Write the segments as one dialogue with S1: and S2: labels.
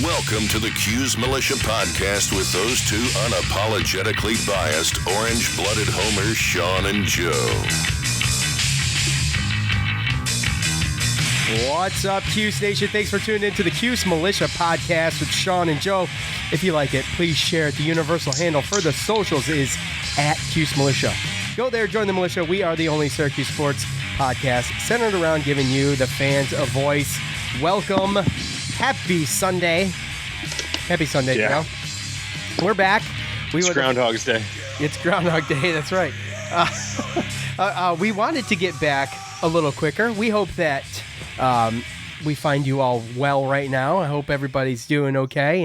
S1: Welcome to the Cuse Militia podcast with those two unapologetically biased, orange-blooded homers, Sean and Joe.
S2: What's up, Cuse Nation? Thanks for tuning in to the Cuse Militia podcast with Sean and Joe. If you like it, please share it. The universal handle for the socials is @Cuse Militia. Go there, join the militia. We are the only Syracuse sports podcast centered around giving you, the fans, a voice. Welcome. Happy Sunday. Happy Sunday, Joe. We're back.
S3: It's Groundhog's Day.
S2: It's Groundhog Day, that's right. We wanted to get back a little quicker. We hope that we find you all well right now. I hope everybody's doing okay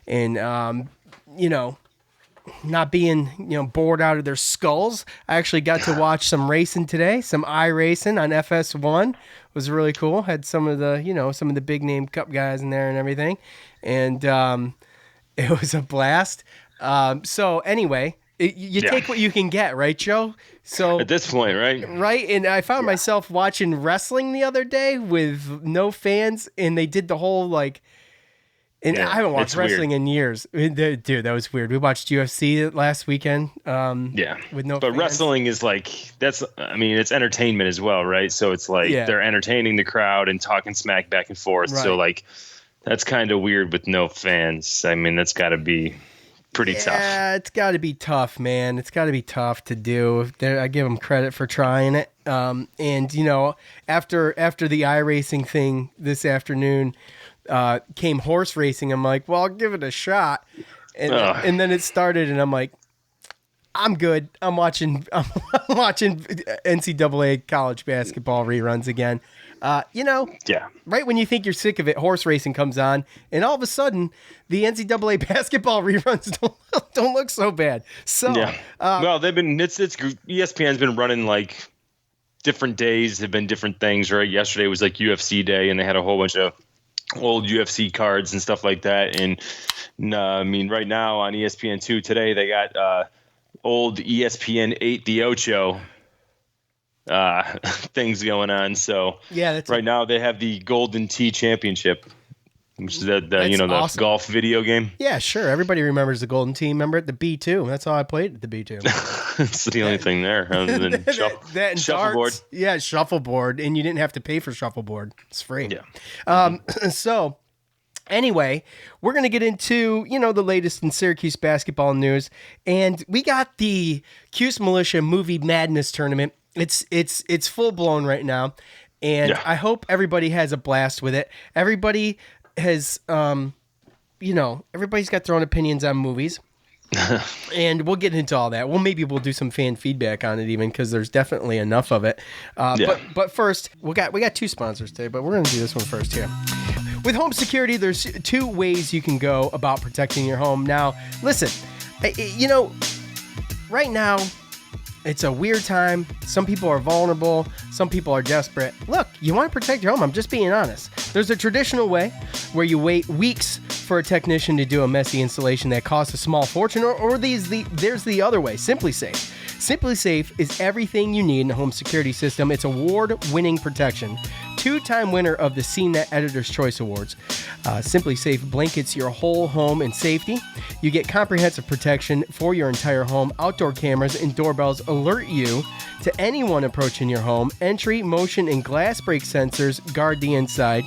S2: and you know, not being, bored out of their skulls. I actually got to watch some racing today, some iRacing on FS1. It was really cool. Had some of the big name cup guys in there and everything. And it was a blast. So anyway, you take what you can get, right, Joe? So
S3: at this point, right?
S2: Right, and I found myself watching wrestling the other day with no fans, and they did the whole I haven't watched wrestling in years. Dude, that was weird. We watched UFC last weekend. With no fans.
S3: Wrestling is it's entertainment as well, right? So it's they're entertaining the crowd and talking smack back and forth. Right. So that's kind of weird with no fans. I mean, that's got to be pretty tough.
S2: Yeah, it's got to be tough, man. It's got to be tough to do. I give them credit for trying it. And after the iRacing thing this afternoon, came horse racing. I'm like, well, I'll give it a shot. And then it started, and I'm like, I'm good. I'm watching NCAA college basketball reruns again. Right when you think you're sick of it, horse racing comes on, and all of a sudden, the NCAA basketball reruns don't look so bad. So,
S3: well, they've been ESPN's been running different days have been different things, right? Yesterday was UFC day, and they had a whole bunch of old UFC cards and stuff like that. And right now on ESPN2 today, they got old ESPN 8 The Ocho things going on. So
S2: that's
S3: right now they have the Golden Tee Championship, which is the awesome golf video game.
S2: Yeah, sure. Everybody remembers the Golden Tee. Remember at the B2? That's how I played at the B2.
S3: It's the only thing there other than
S2: that
S3: shuffleboard.
S2: Yeah, shuffleboard, and you didn't have to pay for shuffleboard. It's free.
S3: Yeah.
S2: So anyway, we're going to get into, the latest in Syracuse basketball news, and we got the Cuse Militia Movie Madness Tournament. It's full blown right now, and I hope everybody has a blast with it. Everybody has, everybody's got their own opinions on movies, and we'll get into all that. Maybe we'll do some fan feedback on it even, because there's definitely enough of it. But first, we got two sponsors today, but we're going to do this one first here. With home security, there's two ways you can go about protecting your home. Now, listen, right now, it's a weird time. Some people are vulnerable. Some people are desperate. Look, you want to protect your home. I'm just being honest. There's a traditional way where you wait weeks for a technician to do a messy installation that costs a small fortune, or there's the other way, Simply Safe. Simply Safe is everything you need in a home security system. It's award-winning protection. 2-time winner of the CNET Editor's Choice Awards. Simply Safe blankets your whole home in safety. You get comprehensive protection for your entire home. Outdoor cameras and doorbells alert you to anyone approaching your home. Entry, motion, and glass break sensors guard the inside.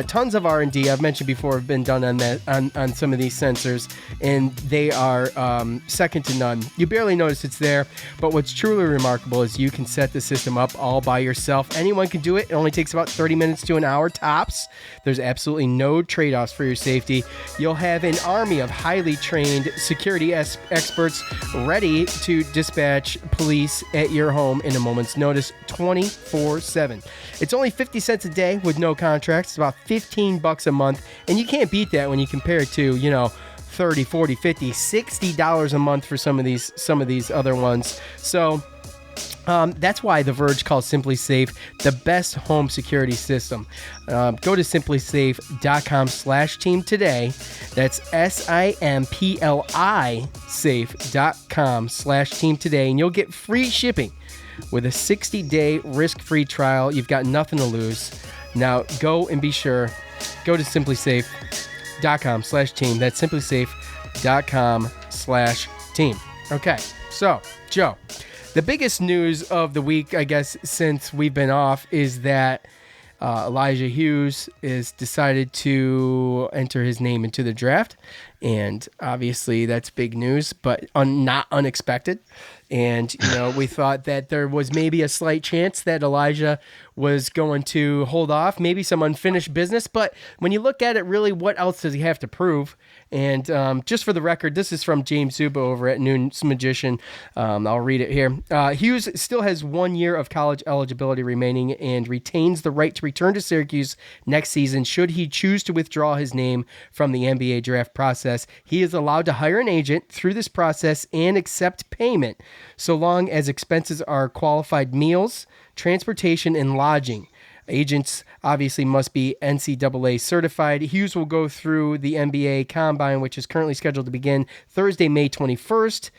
S2: Tons of R&D, I've mentioned before, have been done on some of these sensors, and they are second to none. You barely notice it's there, but what's truly remarkable is you can set the system up all by yourself. Anyone can do it. It only takes about 30 minutes to an hour tops. There's absolutely no trade-offs for your safety. You'll have an army of highly trained security experts ready to dispatch police at your home in a moment's notice, 24/7. It's only 50 cents a day with no contracts. It's about $15 a month, and you can't beat that when you compare it to, $30, $40, $50, $60 a month for some of these other ones. So that's why The Verge calls Simply Safe the best home security system. Go to simplysafe.com/team today. That's SIMPLI safe.com/team today, and you'll get free shipping with a 60-day risk-free trial. You've got nothing to lose. Now go and be sure. Go to simplysafe.com/team simplysafe.com/team. That's simplysafe.com/team. Okay, so, Joe, the biggest news of the week, I guess, since we've been off is that Elijah Hughes is decided to enter his name into the draft. And obviously that's big news, but not unexpected. And, we thought that there was maybe a slight chance that Elijah was going to hold off, maybe some unfinished business. But when you look at it, really, what else does he have to prove? And just for the record, this is from James Zuba over at Cuse Militia. I'll read it here. Hughes still has 1 year of college eligibility remaining and retains the right to return to Syracuse next season should he choose to withdraw his name from the NBA draft process. He is allowed to hire an agent through this process and accept payment, so long as expenses are qualified meals, transportation, and lodging. Agents obviously must be NCAA certified. Hughes will go through the NBA Combine, which is currently scheduled to begin Thursday, May 21st,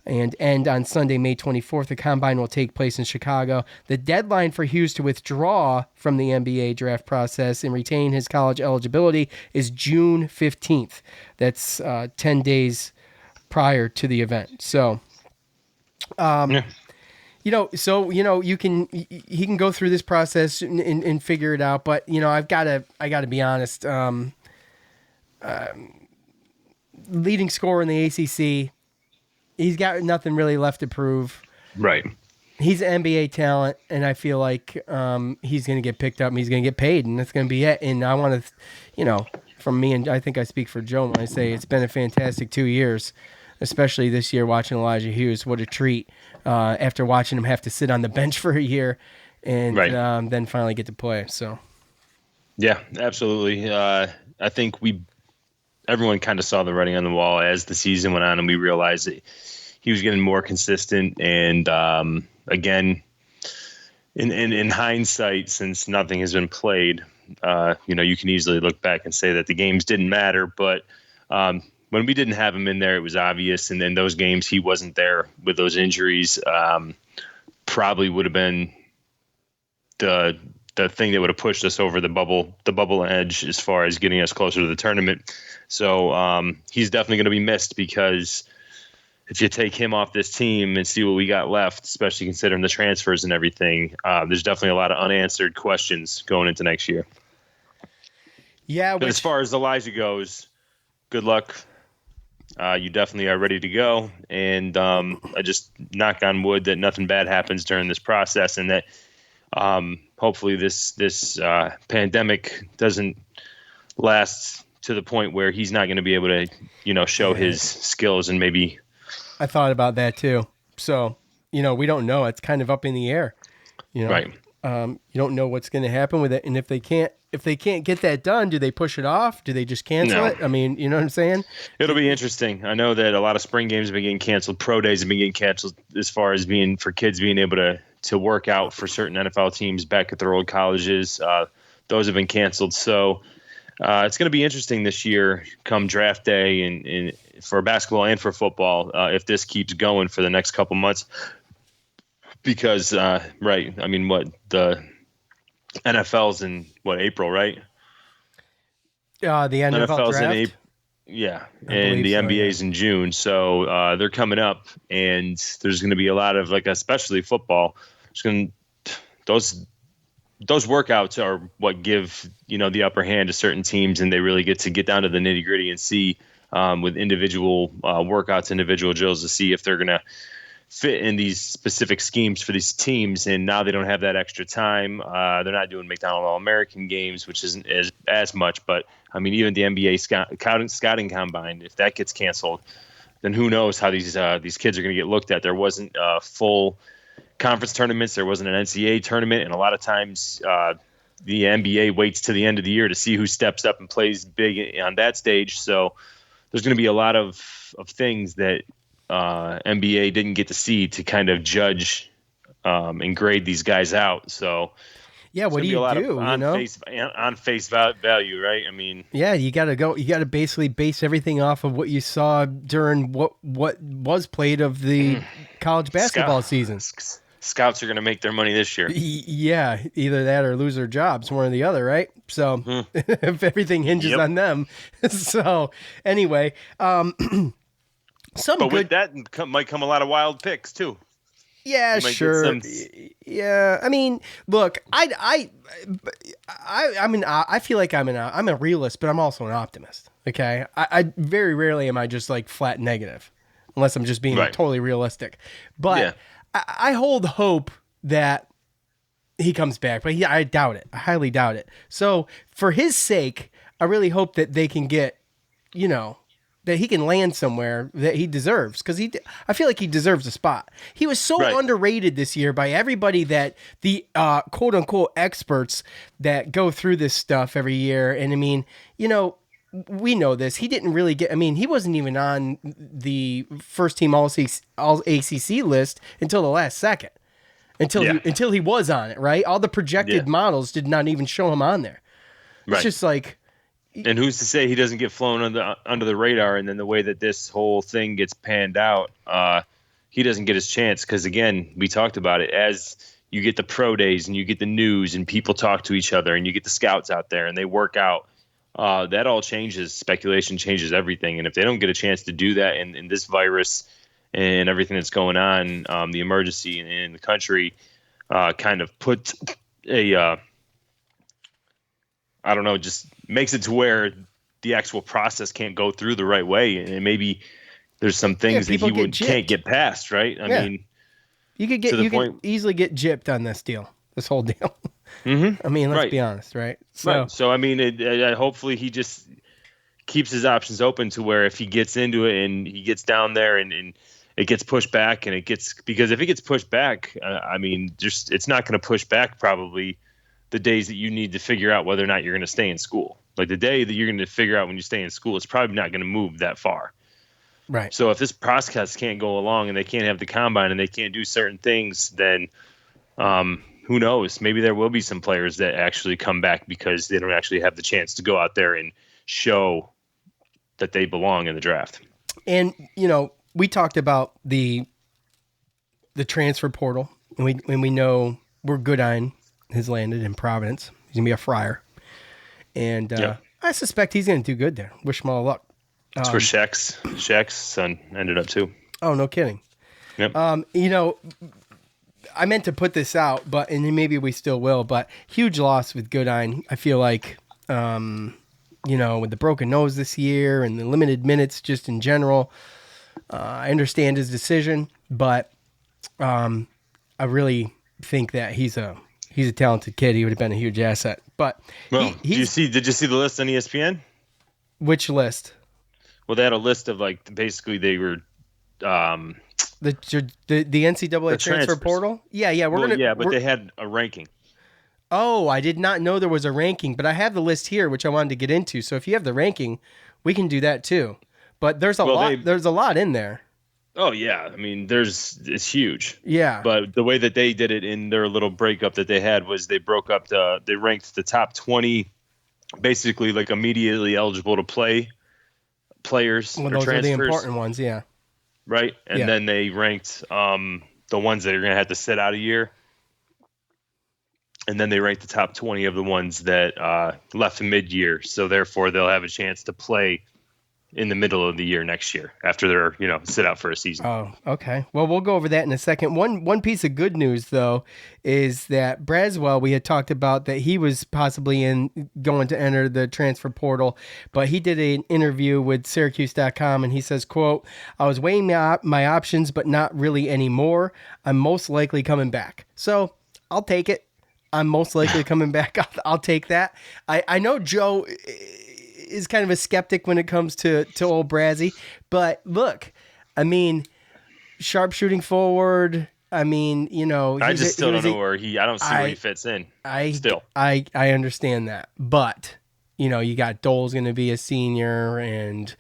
S2: and end on Sunday, May 24th. The Combine will take place in Chicago. The deadline for Hughes to withdraw from the NBA draft process and retain his college eligibility is June 15th. That's 10 days prior to the event. So, he can go through this process and figure it out. But, I gotta be honest. Leading scorer in the ACC, he's got nothing really left to prove.
S3: Right.
S2: He's an NBA talent, and I feel like he's going to get picked up and he's going to get paid, and that's going to be it. And I want to, from me, and I think I speak for Joe when I say it's been a fantastic 2 years, especially this year watching Elijah Hughes. What a treat after watching him have to sit on the bench for a year and then finally get to play. So, yeah,
S3: absolutely. I think everyone kind of saw the writing on the wall as the season went on, and we realized that he was getting more consistent. And again, in hindsight, since nothing has been played, you can easily look back and say that the games didn't matter. But when we didn't have him in there, it was obvious. And then those games he wasn't there with those injuries, probably would have been the thing that would have pushed us over the bubble edge as far as getting us closer to the tournament. So he's definitely going to be missed, because if you take him off this team and see what we got left, especially considering the transfers and everything, there's definitely a lot of unanswered questions going into next year.
S2: Yeah.
S3: But as far as Elijah goes, good luck. You definitely are ready to go. And I just knock on wood that nothing bad happens during this process, and that hopefully this pandemic doesn't last to the point where he's not going to be able to, show his skills. And maybe
S2: I thought about that too. So, we don't know. It's kind of up in the air,
S3: Right.
S2: You don't know what's going to happen with it. And if they can't get that done, do they push it off? Do they just cancel it? I mean, you know what I'm saying?
S3: It'll be interesting. I know that a lot of spring games have been getting canceled. Pro days have been getting canceled as far as for kids being able to work out for certain NFL teams back at their old colleges. Those have been canceled. So it's going to be interesting this year come draft day and for basketball and for football, if this keeps going for the next couple months. Because, the NFL's in April, right?
S2: The NFL draft?
S3: in April. Yeah, and the NBA's in June. So they're coming up, and there's going to be a lot of, especially football. Those workouts are what give, the upper hand to certain teams, and they really get down to the nitty gritty and see with individual workouts, individual drills to see if they're going to fit in these specific schemes for these teams. And now they don't have that extra time. They're not doing McDonald's All-American games, which isn't as much. But I mean, even the NBA scouting combine, if that gets canceled, then who knows how these kids are going to get looked at. There wasn't full conference tournaments. There wasn't an NCAA tournament. And a lot of times the NBA waits to the end of the year to see who steps up and plays big on that stage. So there's going to be a lot of things that NBA didn't get to see to kind of judge and grade these guys out. So
S2: yeah, what do you do?
S3: On face value, right? I mean,
S2: yeah, you got to basically base everything off of what you saw during what was played of the college basketball season.
S3: scouts are going to make their money this year.
S2: Yeah, either that or lose their jobs, one or the other, right? So if everything hinges on them. So anyway,
S3: But with that might come a lot of wild picks too.
S2: Yeah, sure. Yeah, I mean, look, I mean, I feel like I'm a realist, but I'm also an optimist. Okay, I very rarely am I just like flat negative, unless I'm just being totally realistic. But I hold hope that he comes back, but I doubt it. I highly doubt it. So for his sake, I really hope that they can get, that he can land somewhere that he deserves, because I feel like he deserves a spot. He was so underrated this year by everybody, that the quote unquote experts that go through this stuff every year. And I mean, we know this. He didn't really get. I mean, he wasn't even on the first team all ACC list until the last second. Until he was on it, right? All the projected models did not even show him on there. It's just like.
S3: And who's to say he doesn't get flown under the radar, and then the way that this whole thing gets panned out, he doesn't get his chance. Because again, we talked about it, as you get the pro days and you get the news and people talk to each other and you get the scouts out there and they work out, that all changes. Speculation changes everything. And if they don't get a chance to do that in this virus and everything that's going on, the emergency in the country kind of puts just makes it to where the actual process can't go through the right way. And maybe there's some things that he can't get past, right? I mean,
S2: you could easily get gypped on this whole deal. I mean, let's be honest, right?
S3: So I mean, hopefully he just keeps his options open to where if he gets into it and he gets down there and it gets pushed back because if it gets pushed back, I mean, it's not going to push back probably the days that you need to figure out whether or not you're going to stay in school. Like the day that you're going to figure out when you stay in school, it's probably not going to move that far.
S2: Right.
S3: So if this process can't go along and they can't have the combine and they can't do certain things, then who knows? Maybe there will be some players that actually come back because they don't actually have the chance to go out there and show that they belong in the draft.
S2: And, we talked about the transfer portal, and we know where Goodine has landed in Providence. He's going to be a Friar. And I suspect he's going to do good there. Wish him all luck.
S3: That's where Shaq's son ended up too.
S2: Oh, no kidding.
S3: Yep.
S2: I meant to put this out, and maybe we still will, but huge loss with Goodine. I feel like, with the broken nose this year and the limited minutes just in general, I understand his decision, but I really think that he's a talented kid. He would have been a huge asset. But
S3: did you see the list on ESPN?
S2: Which list?
S3: Well, they had a list of basically they were
S2: the NCAA transfer portal. Yeah,
S3: but they had a ranking.
S2: Oh, I did not know there was a ranking, but I have the list here, which I wanted to get into. So if you have the ranking, we can do that too. But there's a lot. There's a lot in there.
S3: Oh yeah, I mean, it's huge.
S2: Yeah.
S3: But the way that they did it in their little breakup that they had was they ranked the top 20, basically like immediately eligible to play players.
S2: Well, those are the important ones, yeah.
S3: Right, and then they ranked the ones that are going to have to sit out a year, and then they ranked the top 20 of the ones that left mid-year. So therefore, they'll have a chance to play in the middle of the year next year after they're sit out for a season.
S2: Oh, okay. Well, we'll go over that in a second. One piece of good news though is that Braswell, we had talked about that he was possibly going to enter the transfer portal, but he did an interview with Syracuse.com and he says, quote, "I was weighing my options, but not really anymore. I'm most likely coming back." So I'll take it. I'm most likely coming back. I'll take that. I know Joe is kind of a skeptic when it comes to old Brazzy, but look, I mean, sharpshooting forward. I mean,
S3: I just still don't know where I don't see where he fits in.
S2: I understand that, but you got Dole's going to be a senior, and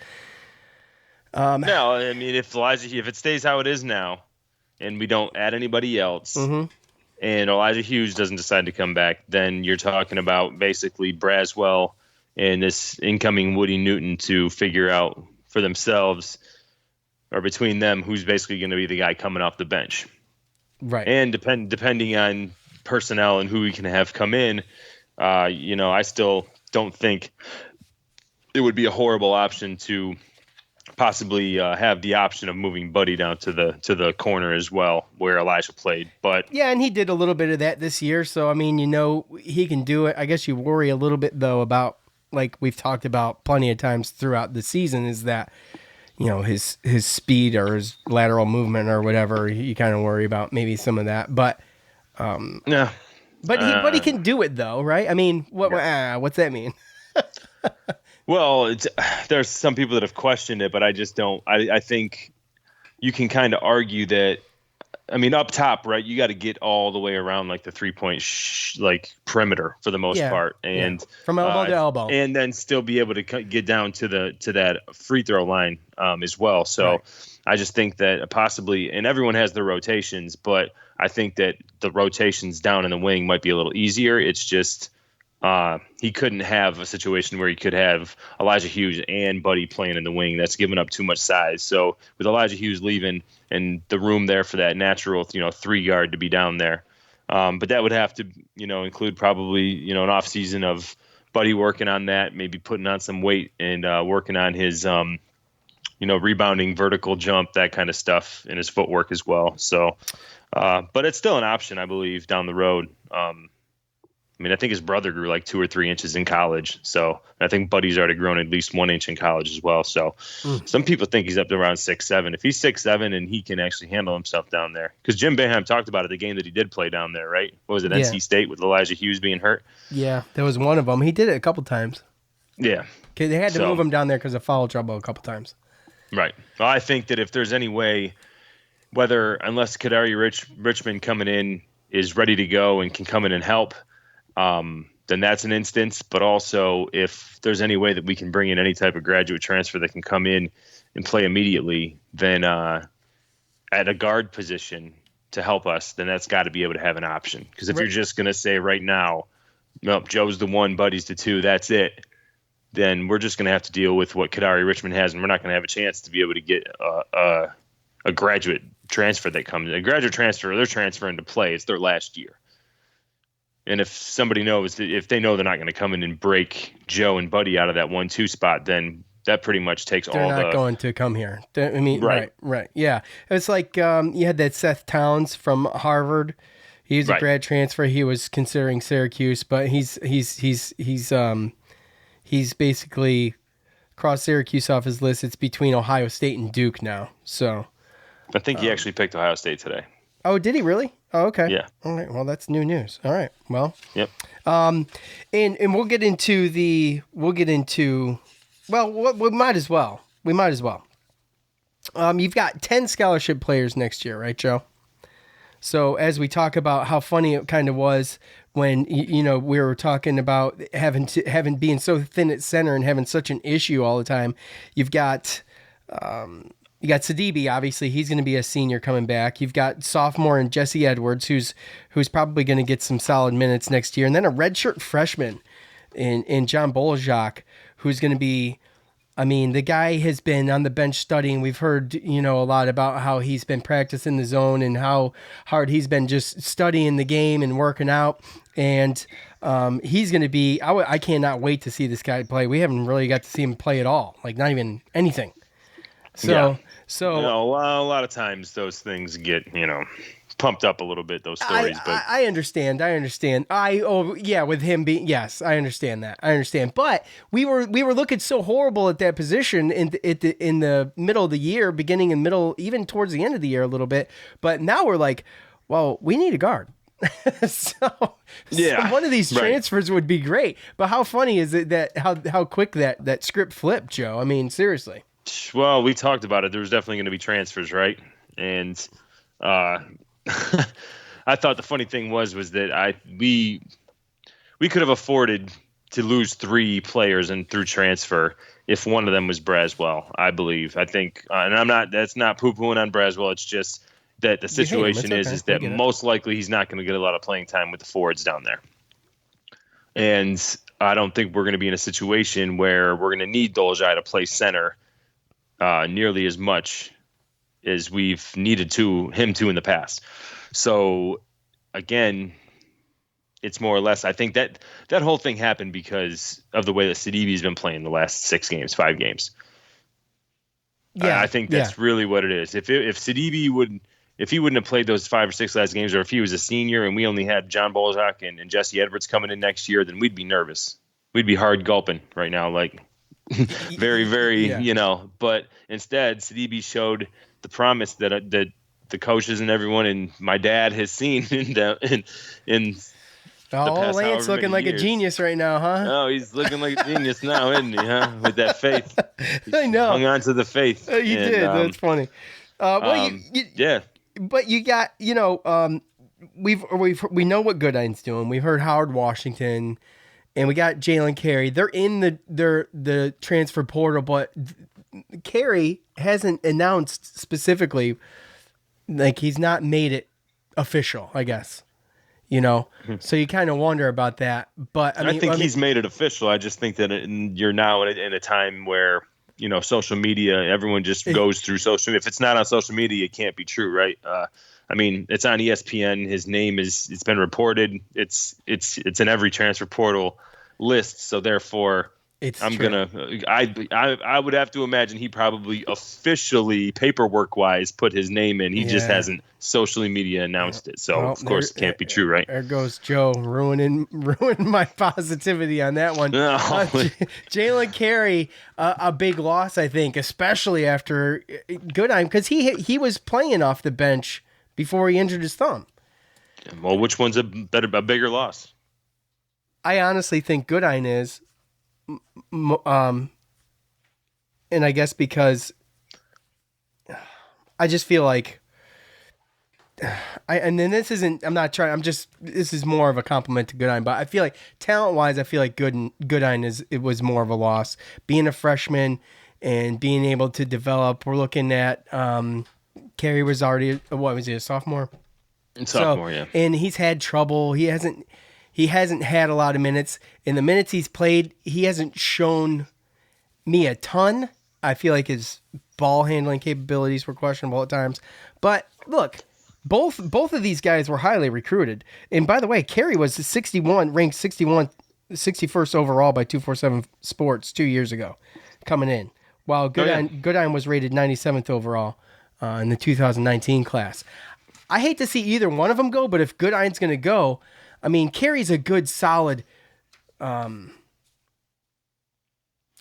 S3: no, I mean, if it stays how it is now, and we don't add anybody else, and Elijah Hughes doesn't decide to come back, then you're talking about basically Braswell and this incoming Woody Newton to figure out for themselves, or between them, who's basically going to be the guy coming off the bench.
S2: Right.
S3: And depending on personnel and who we can have come in, I still don't think it would be a horrible option to possibly have the option of moving Buddy down to the corner as well, where Elijah played. But
S2: yeah, and he did a little bit of that this year. So I mean, he can do it. I guess you worry a little bit though about, like we've talked about plenty of times throughout the season, is that his speed or his lateral movement or whatever. You kind of worry about maybe some of that, but
S3: yeah.
S2: But he can do it though, right? I mean, what's that mean?
S3: Well, there's some people that have questioned it, but I just don't. I think you can kind of argue that. I mean, up top, right? You got to get all the way around like the 3-point perimeter for the most part, and
S2: from elbow to elbow,
S3: and then still be able to get down to that free throw line as well. So right. I just think that possibly, and everyone has their rotations, but I think that the rotations down in the wing might be a little easier. It's just he couldn't have a situation where he could have Elijah Hughes and Buddy playing in the wing. That's giving up too much size. So with Elijah Hughes leaving and the room there for that natural, 3 guard to be down there. But that would have to, include probably, an off season of Buddy working on that, maybe putting on some weight and working on his, rebounding vertical jump, that kind of stuff in his footwork as well. So, but it's still an option, I believe, down the road. I think his brother grew like 2 or 3 inches in college. So I think Buddy's already grown at least 1 inch in college as well. So some people think he's up to around 6'7". If he's 6'7" and he can actually handle himself down there, because Jim Boeheim talked about it, the game that he did play down there, right? What was it, NC State with Elijah Hughes being hurt?
S2: Yeah, there was one of them. He did it a couple times.
S3: Yeah.
S2: Okay, they had to move him down there because of foul trouble a couple times.
S3: Right. Well, I think that if there's any way, unless Kadari Richmond coming in is ready to go and can come in and help, then that's an instance. But also, if there's any way that we can bring in any type of graduate transfer that can come in and play immediately, then at a guard position to help us, then that's got to be able to have an option. Because if you're just going to say right now, nope, Joe's the 1, Buddy's the 2, that's it, then we're just going to have to deal with what Kadari Richmond has, and we're not going to have a chance to be able to get a graduate transfer that comes in. A graduate transfer, they're transferring to play. It's their last year. And if somebody knows that if they know they're not going to come in and break Joe and Buddy out of that 1-2 spot, then that pretty much takes
S2: they're
S3: all
S2: not going to come here. I mean,
S3: right.
S2: Yeah. It's like you had that Seth Towns from Harvard. He was a grad transfer. He was considering Syracuse, but he's basically crossed Syracuse off his list. It's between Ohio State and Duke now. So
S3: I think he actually picked Ohio State today.
S2: Oh, did he really? Oh, okay.
S3: Yeah.
S2: All right. Well, that's new news. All right. Well.
S3: Yep.
S2: And we'll get into well, we might as well. You've got 10 scholarship players next year, right, Joe? So as we talk about how funny it kind of was when we were talking about having being so thin at center and having such an issue all the time, you've got. You got Sidibe, obviously. He's going to be a senior coming back. You've got sophomore and Jesse Edwards, who's probably going to get some solid minutes next year. And then a redshirt freshman in John Bolajak, who's going to be, the guy has been on the bench studying. We've heard, a lot about how he's been practicing the zone and how hard he's been just studying the game and working out. And he's going to be, I cannot wait to see this guy play. We haven't really got to see him play at all, like not even anything. So
S3: a lot of times those things get pumped up a little bit, those stories. But
S2: I understand. With him being, yes, I understand that. But we were looking so horrible at that position in the middle of the year, beginning and middle, even towards the end of the year a little bit. But now we're like, well, we need a guard. so one of these transfers would be great. But how funny is it that how quick that script flipped, Joe? I mean, seriously.
S3: Well, we talked about it. There was definitely going to be transfers, right? And I thought the funny thing was that we could have afforded to lose 3 players and through transfer if one of them was Braswell, I believe. I think, and that's not poo-pooing on Braswell. It's just that the situation is that most likely he's not going to get a lot of playing time with the forwards down there. And I don't think we're going to be in a situation where we're going to need Dolezaj to play center nearly as much as we've needed him to in the past. So again, it's more or less. I think that whole thing happened because of the way that Sidibe's been playing the last 5 games.
S2: Yeah,
S3: I think that's really what it is. If Sidibé wouldn't have played those 5 or 6 last games, or if he was a senior and we only had John Bolzak and Jesse Edwards coming in next year, then we'd be nervous. We'd be hard gulping right now, like very, very, But instead, Sidibé showed the promise that the coaches and everyone and my dad has seen in
S2: Lance looking like a genius right now, huh?
S3: Oh, he's looking like a genius now, isn't he? Huh? With that faith,
S2: I know.
S3: Hung on to the faith.
S2: You did. That's funny.
S3: Yeah.
S2: But you got, we know what Goodine's doing. We've heard Howard Washington, and we got Jalen Carey. They're in the transfer portal, but Carey hasn't announced specifically, like he's not made it official, I guess. So you kind of wonder about that. But
S3: I think he's made it official. I just think that you're now in a time where, social media, everyone just goes through social media. If it's not on social media, it can't be true, right? It's on ESPN. His name it's been reported. It's in every transfer portal list. So therefore, I would have to imagine he probably officially, paperwork wise, put his name in. He just hasn't socially media announced it. So of course it can't be true, right?
S2: There goes Joe ruining my positivity on that one.
S3: No.
S2: Jalen Carey, a big loss, I think, especially after Goodine, because he was playing off the bench before he injured his thumb.
S3: Well, which one's a bigger loss?
S2: I honestly think Goodine is. And I guess because I just feel like this is more of a compliment to Goodine, but I feel like talent wise, I feel like Goodine it was more of a loss. Being a freshman and being able to develop, we're looking at Carey was already, what was he, a sophomore?
S3: Sophomore, yeah.
S2: And he's had trouble. He hasn't had a lot of minutes. In the minutes he's played, he hasn't shown me a ton. I feel like his ball handling capabilities were questionable at times. But look, both of these guys were highly recruited. And by the way, Carey was ranked 61st overall by 247 Sports 2 years ago, coming in. While Goodine was rated 97th overall in the 2019 class. I hate to see either one of them go, but if Goodine's going to go, Carey's a good, solid,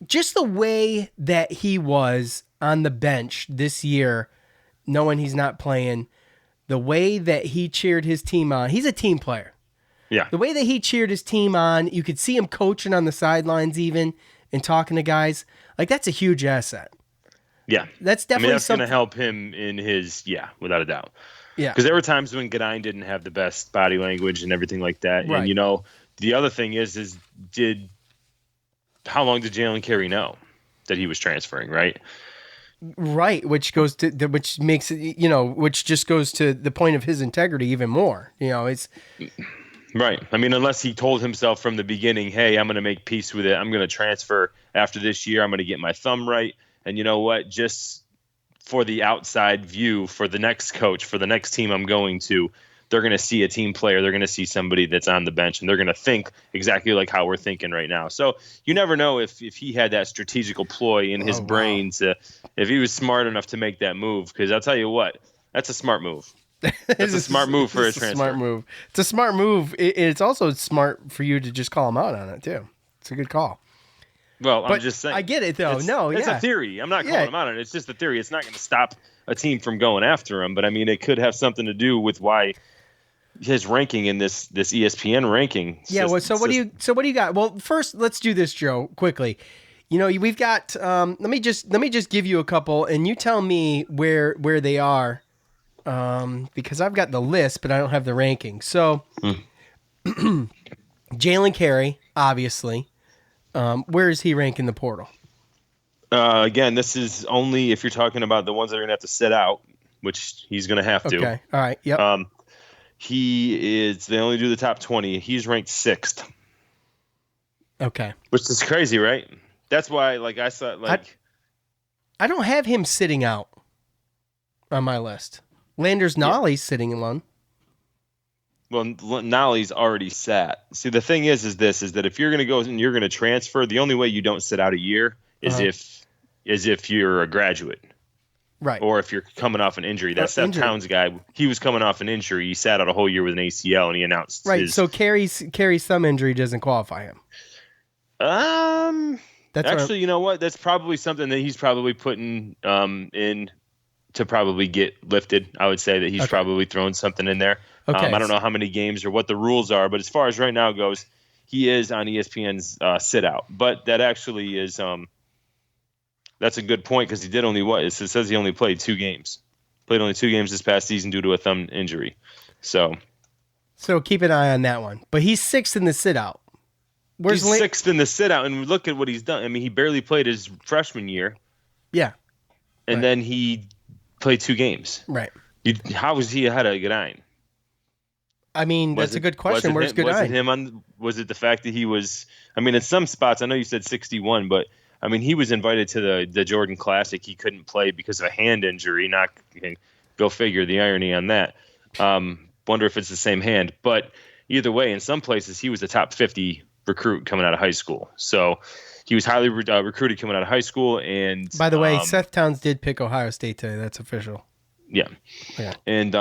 S2: just the way that he was on the bench this year, knowing he's not playing, the way that he cheered his team on. He's a team player.
S3: Yeah.
S2: The way that he cheered his team on, you could see him coaching on the sidelines even and talking to guys. Like, that's a huge asset.
S3: Yeah.
S2: That's definitely
S3: that's going to help him in his, without a doubt.
S2: Yeah.
S3: Because there were times when Goodine didn't have the best body language and everything like that.
S2: Right.
S3: And, the other thing is how long did Jalen Carey know that he was transferring, right?
S2: Right, which goes to which makes it, which just goes to the point of his integrity even more. It's
S3: right. Unless he told himself from the beginning, hey, I'm going to make peace with it. I'm going to transfer after this year. I'm going to get my thumb right. And you know what? Just for the outside view, for the next coach, for the next team I'm going to, they're going to see a team player. They're going to see somebody that's on the bench, and they're going to think exactly like how we're thinking right now. So you never know if he had that strategical ploy in his brain if he was smart enough to make that move. Because I'll tell you what, that's a smart move. That's a smart move for a transfer.
S2: Smart move. It's a smart move. It's also smart for you to just call him out on it too. It's a good call.
S3: Well, I'm just saying.
S2: I get it, though.
S3: It's a theory. I'm not calling him out on it. It's just a theory. It's not going to stop a team from going after him. But, it could have something to do with why his ranking in this ESPN ranking.
S2: Yeah, so what do you got? Well, first, let's do this, Joe, quickly. We've got let me just give you a couple, and you tell me where they are, because I've got the list, but I don't have the ranking. So, Jalen Carey, obviously. Where is he rank in the portal?
S3: Again, this is only if you're talking about the ones that are going to have to sit out, which he's going to have to.
S2: Okay. All right. Yep.
S3: They only do the top 20. He's ranked 6th.
S2: Okay.
S3: Which is crazy, right? That's why,
S2: I don't have him sitting out on my list. Landers Nolly's sitting in one.
S3: Well, Nolly's already sat. See, the thing is that if you're going to go and you're going to transfer, the only way you don't sit out a year is if you're a graduate.
S2: Right.
S3: Or if you're coming off an injury. That Seth Towns guy, he was coming off an injury. He sat out a whole year with an ACL, and he announced
S2: So Carey's thumb injury doesn't qualify him.
S3: That's actually, you know what? That's probably something that he's probably putting in to probably get lifted. I would say that he's probably throwing something in there.
S2: Okay.
S3: I don't know how many games or what the rules are, but as far as right now goes, he is on ESPN's sit out. But that actually is that's a good point because he did only it says he only played 2 games. Played only 2 games this past season due to a thumb injury. So
S2: keep an eye on that one. But he's 6th in the sit out.
S3: He's 6th in the sit out, and look at what he's done. I mean, he barely played his freshman year.
S2: Yeah.
S3: And then he played 2 games.
S2: Right.
S3: How was he ahead of Godin?
S2: I mean, that's a good question. Where's Godin?
S3: Was it the fact that he was? I mean, in some spots, I know you said 61, but I mean, he was invited to the Jordan Classic. He couldn't play because of a hand injury. Go figure the irony on that. Wonder if it's the same hand. But either way, in some places, he was a top 50 recruit coming out of high school. So he was highly recruited coming out of high school. And
S2: by the way, Seth Towns did pick Ohio State today. That's official.
S3: Yeah. And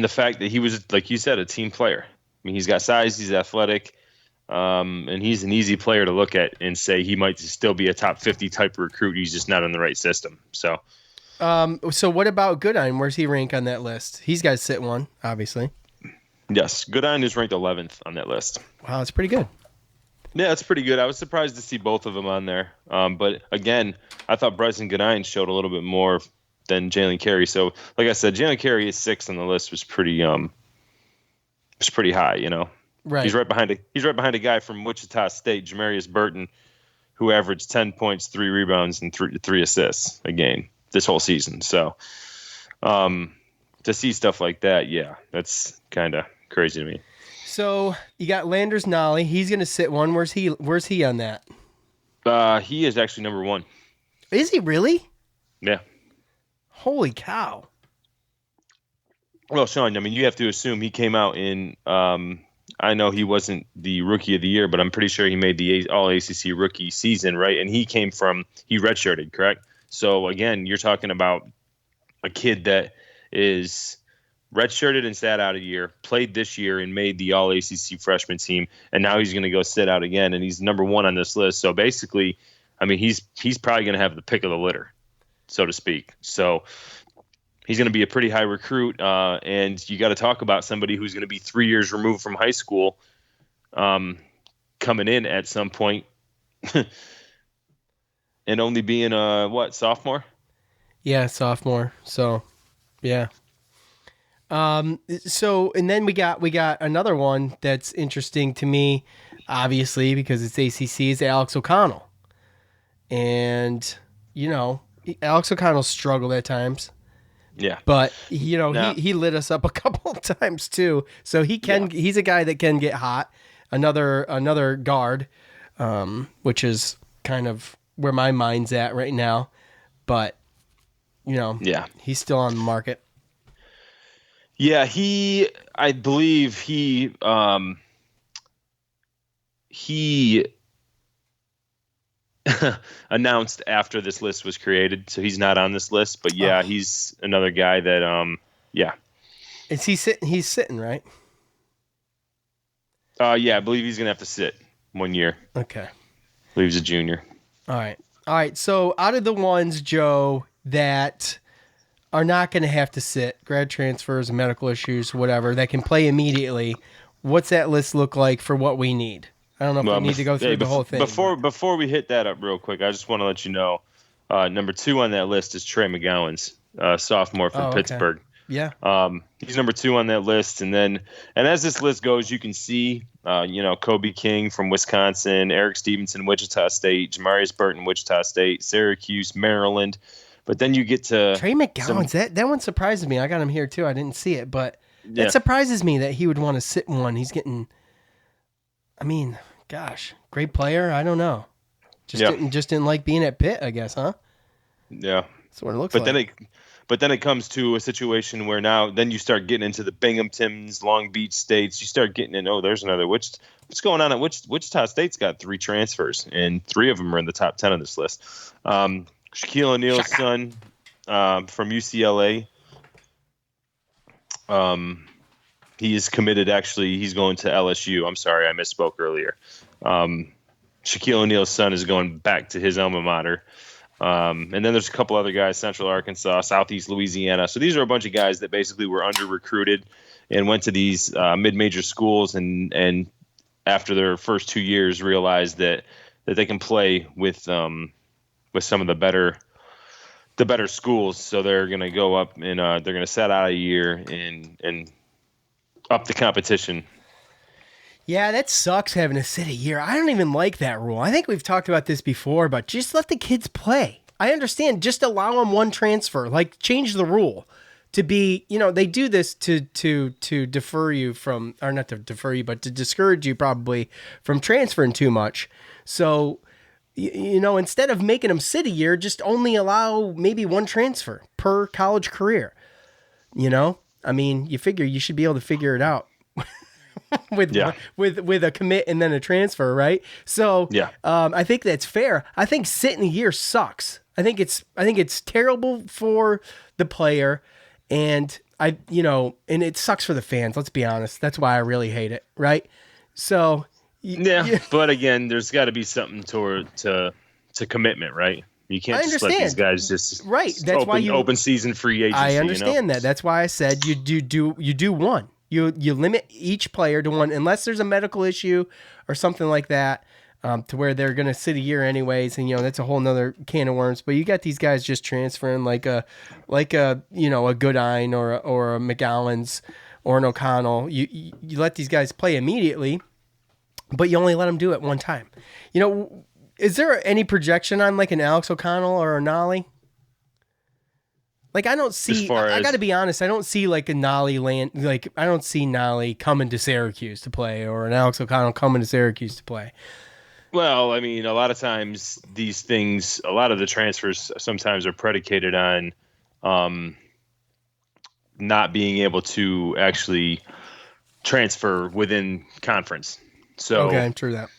S3: the fact that he was, like you said, a team player. I mean, he's got size, he's athletic, and he's an easy player to look at and say he might still be a top 50 type of recruit. He's just not in the right system. So
S2: what about Godin? Where's he rank on that list? He's got to sit one, obviously.
S3: Yes, Godin is ranked 11th on that list.
S2: Wow, that's pretty good.
S3: Yeah, that's pretty good. I was surprised to see both of them on there. But again, I thought Bryson Godin showed a little bit more than Jalen Carey. So, like I said, Jalen Carey is 6th on the list was pretty high, you know.
S2: Right.
S3: He's right behind a guy from Wichita State, Jamarius Burton, who averaged 10 points, 3 rebounds, and 3 assists a game this whole season. So, to see stuff like that, yeah, that's kind of crazy to me.
S2: So you got Landers Nolly. He's going to sit one. Where's he on that?
S3: He is actually number 1.
S2: Is he really?
S3: Yeah.
S2: Holy cow.
S3: Well, Sean, I mean, you have to assume he came out in I know he wasn't the rookie of the year, but I'm pretty sure he made the All-ACC rookie season, right? And he redshirted, correct? So, again, you're talking about a kid that is redshirted and sat out a year, played this year and made the All-ACC freshman team, and now he's going to go sit out again, and he's number 1 on this list. So, basically, I mean, he's probably going to have the pick of the litter, so to speak. So he's going to be a pretty high recruit, and you got to talk about somebody who's going to be 3 years removed from high school coming in at some point and only being sophomore?
S2: Yeah, sophomore. So, yeah. So, and then we got another one that's interesting to me, obviously, because it's ACC, is Alex O'Connell. And, you know, Alex O'Connell struggled at times.
S3: Yeah.
S2: But, you know, he lit us up a couple of times too. So he's a guy that can get hot. Another guard, which is kind of where my mind's at right now. But, you know, he's still on the market.
S3: Yeah, I believe he announced after this list was created, so he's not on this list. But yeah, he's another guy that
S2: Is he sitting? He's sitting, right?
S3: Yeah, I believe he's gonna have to sit 1 year.
S2: Okay.
S3: I believe he's a junior.
S2: All right. So out of the ones, Joe, that are not going to have to sit, grad transfers, medical issues, whatever, that can play immediately, what's that list look like for what we need? I don't know if we need to go through the whole thing.
S3: Before we hit that up real quick, I just want to let you know, number 2 on that list is Trey McGowan's, sophomore from Pittsburgh.
S2: Yeah.
S3: He's number 2 on that list. And as this list goes, you can see, Kobe King from Wisconsin, Eric Stevenson, Wichita State, Jamarius Burton, Wichita State, Syracuse, Maryland. But then you get to
S2: Trey McGowan's. That one surprises me. I got him here too. I didn't see it, but it surprises me that he would want to sit in one. He's getting, I mean, gosh, great player. I don't know. Just didn't like being at Pitt, I guess, huh?
S3: Yeah.
S2: That's what it looks
S3: But
S2: like.
S3: then it comes to a situation where then you start getting into the Binghamtons, Long Beach States. You start getting in. Oh, there's another. What's going on at Wichita State's got 3 transfers, and 3 of them are in the top 10 of this list. Shaquille O'Neal's son from UCLA. He is committed. Actually, he's going to LSU. I'm sorry, I misspoke earlier. Shaquille O'Neal's son is going back to his alma mater. And then there's a couple other guys, Central Arkansas, Southeast Louisiana. So these are a bunch of guys that basically were under-recruited and went to these mid-major schools and after their first 2 years realized that they can play with some of the better schools. So they're going to go up and they're going to set out a year and up the competition.
S2: Yeah, that sucks having to sit a year. I don't even like that rule. I think we've talked about this before, but just let the kids play. I understand. Just allow them one transfer. Like, change the rule to be, they do this to defer you from, or not to defer you, but to discourage you probably from transferring too much. So, instead of making them sit a year, just only allow maybe one transfer per college career. I mean, you figure you should be able to figure it out. with a commit and then a transfer, right? So I think that's fair. I think sitting a year sucks. I think it's terrible for the player, and and it sucks for the fans. Let's be honest. That's why I really hate it, right? So
S3: but again, there's got to be something to commitment, right? You can't just let these guys just
S2: That's why
S3: open season free agency.
S2: I understand that. That's why I said you do one. You limit each player to one, unless there's a medical issue or something like that, to where they're going to sit a year anyways, and that's a whole nother can of worms. But you got these guys just transferring like a Goodine or a McGowan's or an O'Connell. You let these guys play immediately, but you only let them do it one time. Is there any projection on like an Alex O'Connell or a Nolly? Like, I don't see, I got to be honest, I don't see like a Nolly I don't see Nolly coming to Syracuse to play or an Alex O'Connell coming to Syracuse to play.
S3: Well, I mean, a lot of times these things, a lot of the transfers sometimes are predicated on not being able to actually transfer within conference. So,
S2: okay, true that.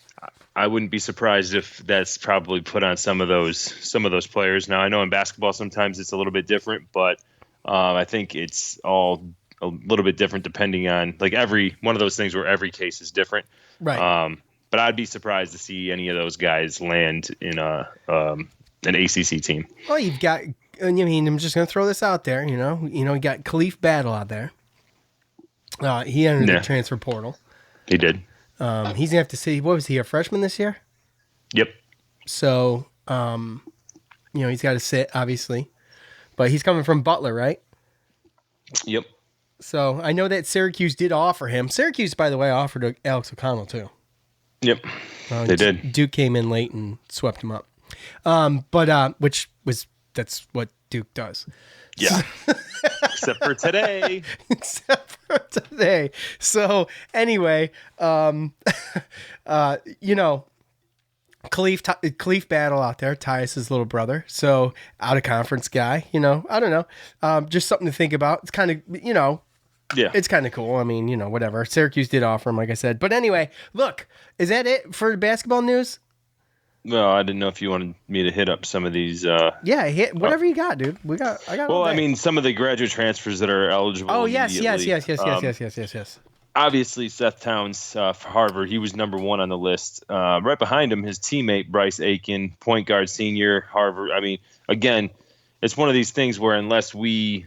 S3: I wouldn't be surprised if that's probably put on some of those players. Now, I know in basketball sometimes it's a little bit different, but I think it's all a little bit different depending on like every one of those things where every case is different.
S2: Right.
S3: But I'd be surprised to see any of those guys land in an ACC team.
S2: Well, you've got. I mean, I'm just going to throw this out there. You got Khalif Battle out there. He entered the transfer portal.
S3: He did.
S2: He's going to have to see, what was he, a freshman this year?
S3: Yep.
S2: So, he's got to sit, obviously. But he's coming from Butler, right?
S3: Yep.
S2: So, I know that Syracuse did offer him. Syracuse, by the way, offered Alex O'Connell, too.
S3: Yep. They did.
S2: Duke came in late and swept him up. That's what Duke does.
S3: Yeah. Except for today.
S2: So anyway, Khalif Battle out there, Tyus's little brother. So out of conference guy, I don't know. Just something to think about. It's kind of, it's kind of cool. I mean, whatever. Syracuse did offer him, like I said. But anyway, look, is that it for the basketball news?
S3: Well, I didn't know if you wanted me to hit up some of these.
S2: Hit whatever you got, dude. I got.
S3: Well, I mean, some of the graduate transfers that are eligible.
S2: Oh, yes.
S3: Obviously, Seth Towns for Harvard, he was number 1 on the list. Right behind him, his teammate Bryce Aiken, point guard, senior, Harvard. I mean, again, it's one of these things where unless we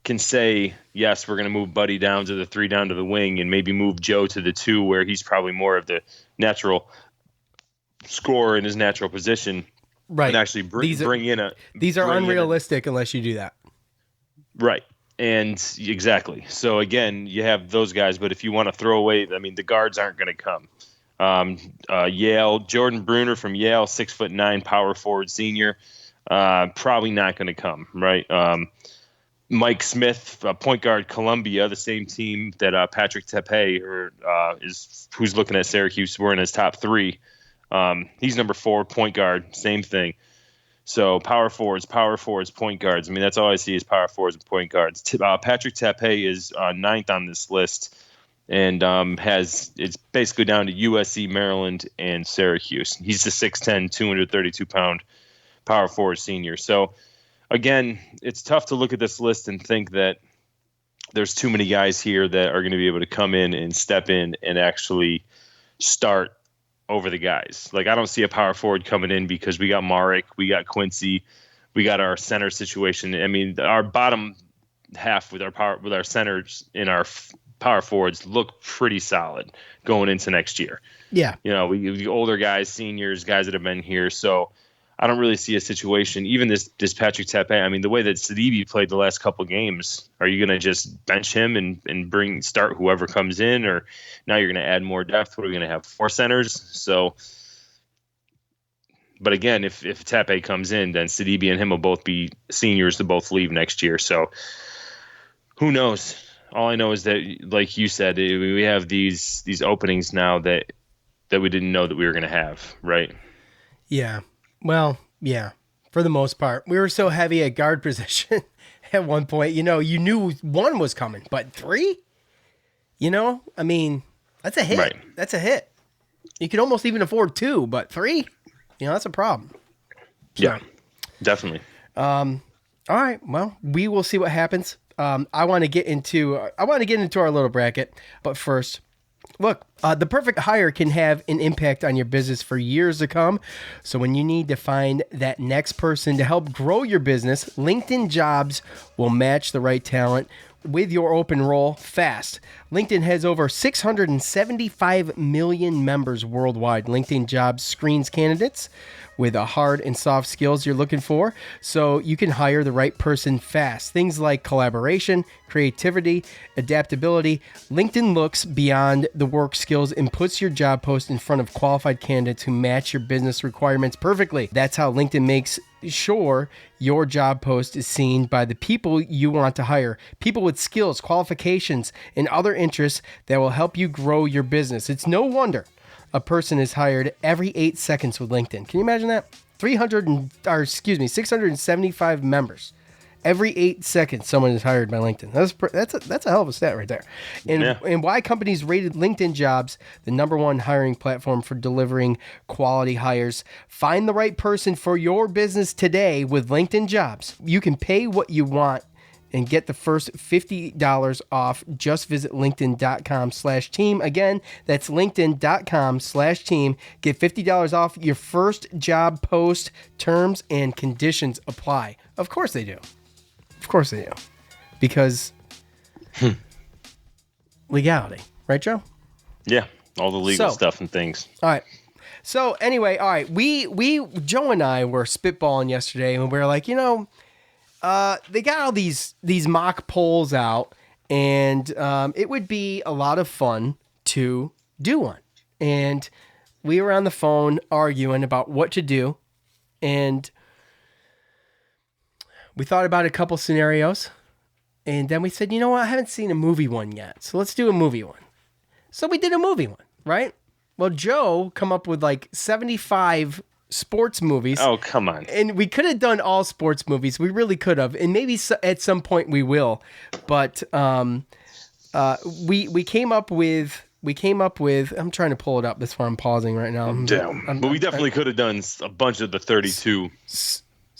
S3: can say yes, we're going to move Buddy down to the 3, down to the wing, and maybe move Joe to the 2, where he's probably more of the natural score in his natural position,
S2: right?
S3: And actually bring in
S2: these are unrealistic unless you do that,
S3: right? And exactly. So again, you have those guys, but if you want to throw away, I mean, the guards aren't going to come. Yale, Jordan Bruner from Yale, 6'9", power forward, senior, probably not going to come, right? Mike Smith, point guard, Columbia, the same team that Patrick Tepe who's looking at Syracuse. We're in his top 3. He's number 4, point guard, same thing. So power forwards, point guards. I mean, that's all I see is power forwards and point guards. Patrick Tape is ninth on this list, and it's basically down to USC, Maryland, and Syracuse. He's the 6'10", 232-pound power forward senior. So, again, it's tough to look at this list and think that there's too many guys here that are going to be able to come in and step in and actually start over the guys. Like, I don't see a power forward coming in because we got Marek, we got Quincy, we got our center situation. I mean, our bottom half with our centers and our power forwards look pretty solid going into next year.
S2: Yeah.
S3: You know, we older guys, seniors, guys that have been here. So I don't really see a situation. Even this Patrick Tape, I mean, the way that Sidibe played the last couple games, are you going to just bench him and start whoever comes in, or now you're going to add more depth? What are we going to have, 4 centers? So, but again, if Tape comes in, then Sidibe and him will both be seniors to both leave next year. So who knows? All I know is that, like you said, we have these openings now that we didn't know that we were going to have, right?
S2: Yeah. Well, yeah, for the most part. We were so heavy at guard position at one point. You know, you knew 1 was coming, but 3? You know, I mean, that's a hit.
S3: Right.
S2: That's a hit. You could almost even afford 2, but 3, you know, that's a problem. So,
S3: yeah, definitely.
S2: All right. Well, we will see what happens. I want to get into our little bracket, but first, look, the perfect hire can have an impact on your business for years to come. So when you need to find that next person to help grow your business, LinkedIn Jobs will match the right talent with your open role fast. LinkedIn has over 675 million members worldwide. LinkedIn Jobs screens candidates with the hard and soft skills you're looking for, so you can hire the right person fast. Things like collaboration, creativity, adaptability. LinkedIn looks beyond the work skills and puts your job post in front of qualified candidates who match your business requirements perfectly. That's how LinkedIn makes sure your job post is seen by the people you want to hire. People with skills, qualifications, and other interests that will help you grow your business. It's no wonder a person is hired every 8 seconds with LinkedIn. Can you imagine that? 675 members. Every 8 seconds, someone is hired by LinkedIn. That's a hell of a stat right there. And why companies rated LinkedIn Jobs the #1 hiring platform for delivering quality hires. Find the right person for your business today with LinkedIn Jobs. You can pay what you want and get the first $50 off. Just visit linkedin.com/team. Again, that's linkedin.com/team. Get $50 off your first job post. Terms and conditions apply. Of course they do. Of course they do. Because legality. Right, Joe?
S3: Yeah, all the legal stuff and things.
S2: All right. So anyway, all right. Joe and I were spitballing yesterday, and we were like, you know, they got all these mock polls out, and it would be a lot of fun to do one. And we were on the phone arguing about what to do, and we thought about a couple scenarios, and then we said, you know what, I haven't seen a movie one yet, so let's do a movie one. So we did a movie one, right? Well, Joe come up with like 75 sports movies.
S3: Oh, come on.
S2: And we could have done all sports movies. We really could have. And maybe at some point we will. But we came up with, I'm trying to pull it up. That's why I'm pausing right now.
S3: But we definitely could have done a bunch of the 32.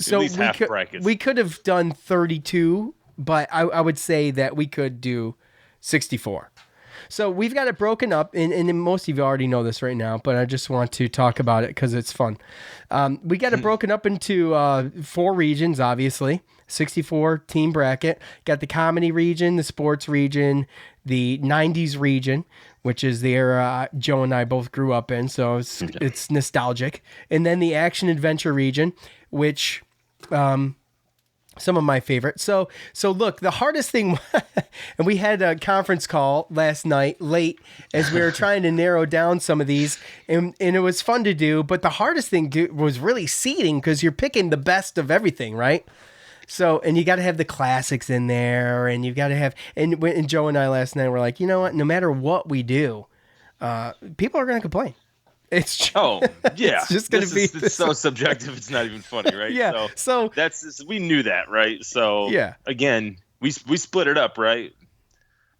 S2: So
S3: at least half brackets.
S2: We could have done 32, but I would say that we could do 64. So we've got it broken up, and most of you already know this right now, but I just want to talk about it because it's fun. We got it broken up into 4 regions, obviously. 64 team bracket. Got the comedy region, the sports region, the 90s region, which is the era Joe and I both grew up in, so it's nostalgic. And then the action adventure region, which... some of my favorites. So look, the hardest thing, and we had a conference call last night late as we were trying to narrow down some of these, and it was fun to do, but the hardest thing was really seeding, because you're picking the best of everything, right? So, and you got to have the classics in there, and you've got to have, and Joe and I last night were like, you know what, no matter what we do, people are going to complain. It's
S3: Oh, yeah.
S2: it's just going to be
S3: it's so subjective. It's not even funny, right?
S2: Yeah. So
S3: we knew that, right? So
S2: yeah.
S3: Again, we split it up, right?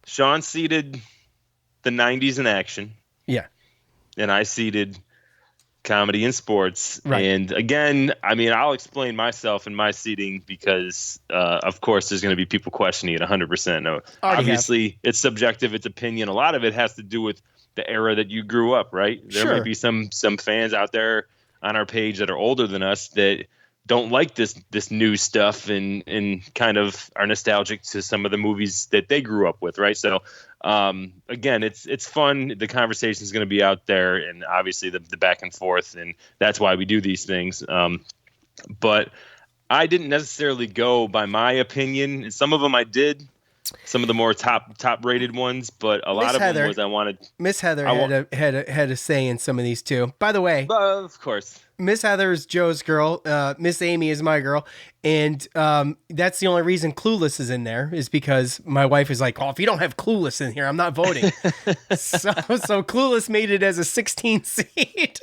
S3: Sean seeded the 90s in action.
S2: Yeah.
S3: And I seeded comedy and sports.
S2: Right.
S3: And again, I mean, I'll explain myself and my seating because, of course, there's going to be people questioning it 100%. No, obviously, it's subjective. It's opinion. A lot of it has to do with the era that you grew up, right? There may be some fans out there on our page that are older than us that don't like this new stuff and kind of are nostalgic to some of the movies that they grew up with, right? So again, it's fun. The conversation is going to be out there, and obviously the back and forth, and that's why we do these things. But I didn't necessarily go by my opinion. Some of them I did. Some of the more top rated ones, but a lot of them was I wanted.
S2: Miss Heather had a say in some of these too. By the way,
S3: of course,
S2: Miss Heather is Joe's girl. Miss Amy is my girl, and that's the only reason Clueless is in there is because my wife is like, "Well, if you don't have Clueless in here, I'm not voting." so Clueless made it as a 16 seed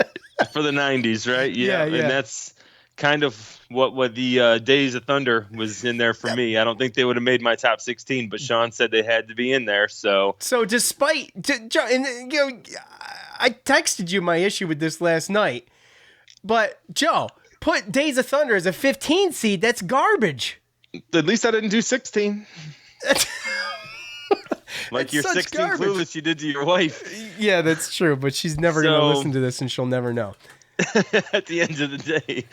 S3: for the 90s, right?
S2: Yeah.
S3: And that's kind of what the Days of Thunder was in there for me. I don't think they would have made my top 16, but Sean said they had to be in there. So
S2: despite, and you know, I texted you my issue with this last night, but Joe, put Days of Thunder as a 15 seed. That's garbage.
S3: At least I didn't do 16. Like your 16 garbage. Clueless you did to your wife.
S2: Yeah, that's true, but she's never going to listen to this and she'll never know.
S3: At the end of the day.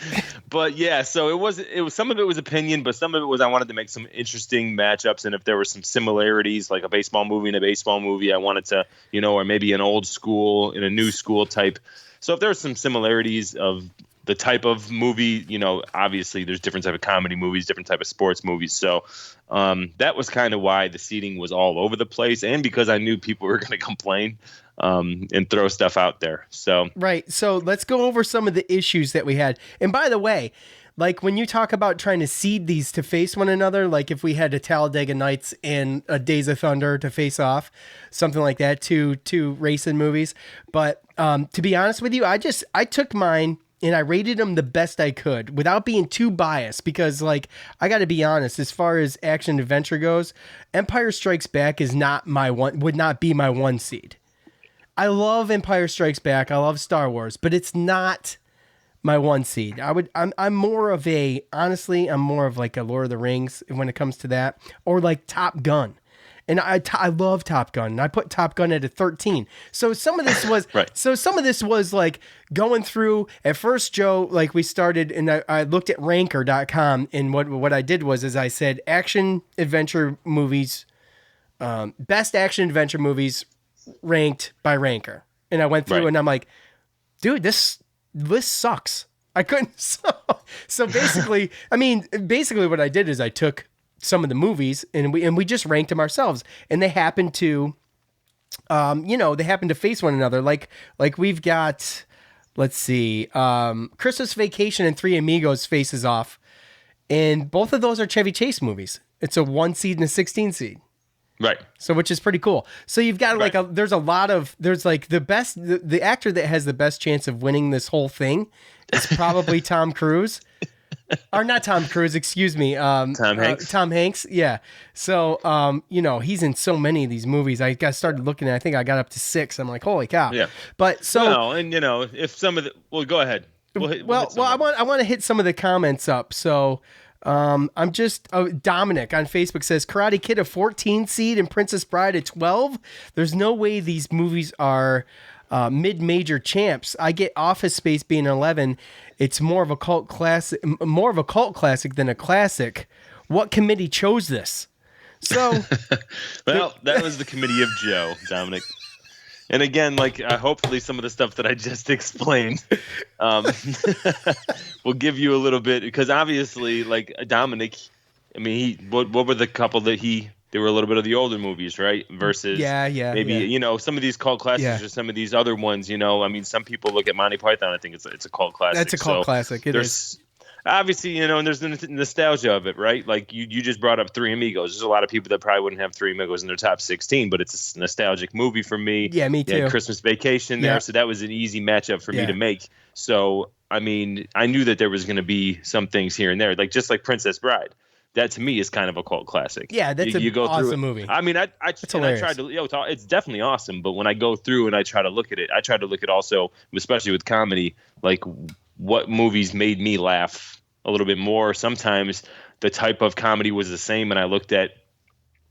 S3: But yeah, so it was some of it was opinion, but some of it was I wanted to make some interesting matchups, and if there were some similarities, like a baseball movie and a baseball movie, I wanted to, or maybe an old school and a new school type. So if there's some similarities of the type of movie, obviously there's different type of comedy movies, different type of sports movies. So that was kind of why the seating was all over the place, and because I knew people were going to complain and throw stuff out there. So
S2: right. So let's go over some of the issues that we had. And by the way, like when you talk about trying to seed these to face one another, like if we had a Talladega Nights and a Days of Thunder to face off, something like that, two racing movies. But to be honest with you, I took mine and I rated them the best I could without being too biased, because like, I got to be honest, as far as action adventure goes, Empire Strikes Back is not would not be my 1 seed. I love Empire Strikes Back. I love Star Wars, but it's not my 1 seed. I'm more of like a Lord of the Rings when it comes to that, or like Top Gun. And I love Top Gun, and I put Top Gun at a 13. So some of this was
S3: right.
S2: So some of this was like going through at first, Joe, like we started and I looked at ranker.com, and what I did was I said action adventure movies, best action adventure movies ranked by ranker. And I went through and I'm like, dude, this list sucks. I couldn't. So basically, basically what I did is I took some of the movies and we just ranked them ourselves, and they happen to, face one another. Like we've got, let's see, Christmas Vacation and Three Amigos faces off, and both of those are Chevy Chase movies. It's a 1 seed and a 16 seed.
S3: Right.
S2: So, which is pretty cool. So you've got like there's like the actor that has the best chance of winning this whole thing is probably Tom Cruise. Or not Tom Cruise, excuse me.
S3: Tom Hanks.
S2: Tom Hanks, yeah. So, he's in so many of these movies. I started looking at, I think I got up to 6. I'm like, holy cow.
S3: Yeah.
S2: But so.
S3: No, and if some of the, well, go ahead.
S2: Well, I want to hit some of the comments up. So, I'm just, Dominic on Facebook says Karate Kid a 14 seed and Princess Bride a 12. There's no way these movies are mid-major champs. I get Office Space being 11. It's more of a cult classic than a classic. What committee chose this? So,
S3: well, that was the committee of Joe, Dominic. And again, like hopefully some of the stuff that I just explained will give you a little bit, because obviously, like Dominic, what were the couple that they were a little bit of the older movies, right? Versus maybe some of these cult classics or some of these other ones. Some people look at Monty Python. I think it's a cult classic.
S2: That's a cult classic. It is.
S3: obviously, and there's the nostalgia of it, right? Like you just brought up Three Amigos. There's a lot of people that probably wouldn't have Three Amigos in their top 16, but it's a nostalgic movie for me.
S2: Yeah, me too.
S3: You had Christmas Vacation there, so that was an easy matchup for me to make. So, I mean, I knew that there was going to be some things here and there, like just like Princess Bride. That to me is kind of a cult classic.
S2: Yeah, that's an awesome movie.
S3: I mean, I tried to, it's definitely awesome. But when I go through and I try to look at it, I try to look at also, especially with comedy, like what movies made me laugh a little bit more. Sometimes the type of comedy was the same, and I looked at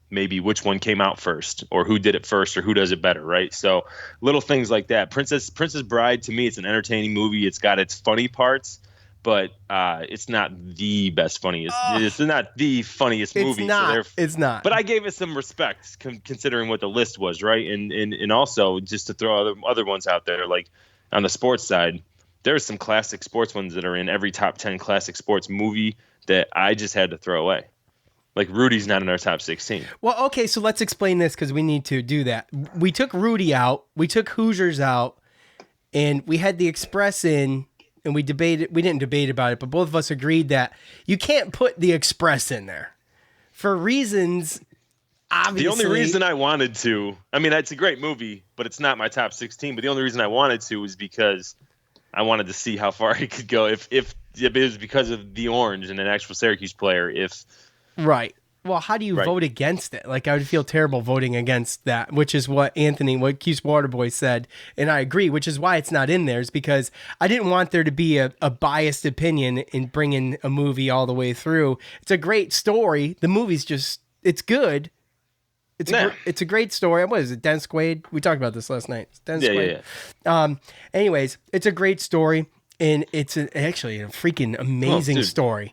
S3: maybe which one came out first, or who did it first, or who does it better, right? So little things like that. Princess Bride, to me, it's an entertaining movie. It's got its funny parts, but it's not the best funniest. It's not the funniest movie.
S2: It's not.
S3: But I gave it some respect considering what the list was, right? And also just to throw other ones out there, like on the sports side, there's some classic sports ones that are in every top 10 classic sports movie that I just had to throw away. Like Rudy's not in our top 16.
S2: Well, okay, so let's explain this because we need to do that. We took Rudy out, we took Hoosiers out, and we had the Express in. And we didn't debate about it, but both of us agreed that you can't put the Express in there for reasons, obviously.
S3: The only reason I wanted to, I mean, it's a great movie, but it's not my top 16. But the only reason I wanted to was because I wanted to see how far he could go. If it was because of the orange and an actual Syracuse player,
S2: right. Well, how do you vote against it? Like, I would feel terrible voting against that, which is what Cuse Waterboy said. And I agree, which is why it's not in there, is because I didn't want there to be a biased opinion in bringing a movie all the way through. It's a great story. The movie's it's good. It's a great story. What is it, Dennis Quaid? We talked about this last night. Dennis Quaid. Yeah. Anyways, it's a great story. And it's actually a freaking amazing story.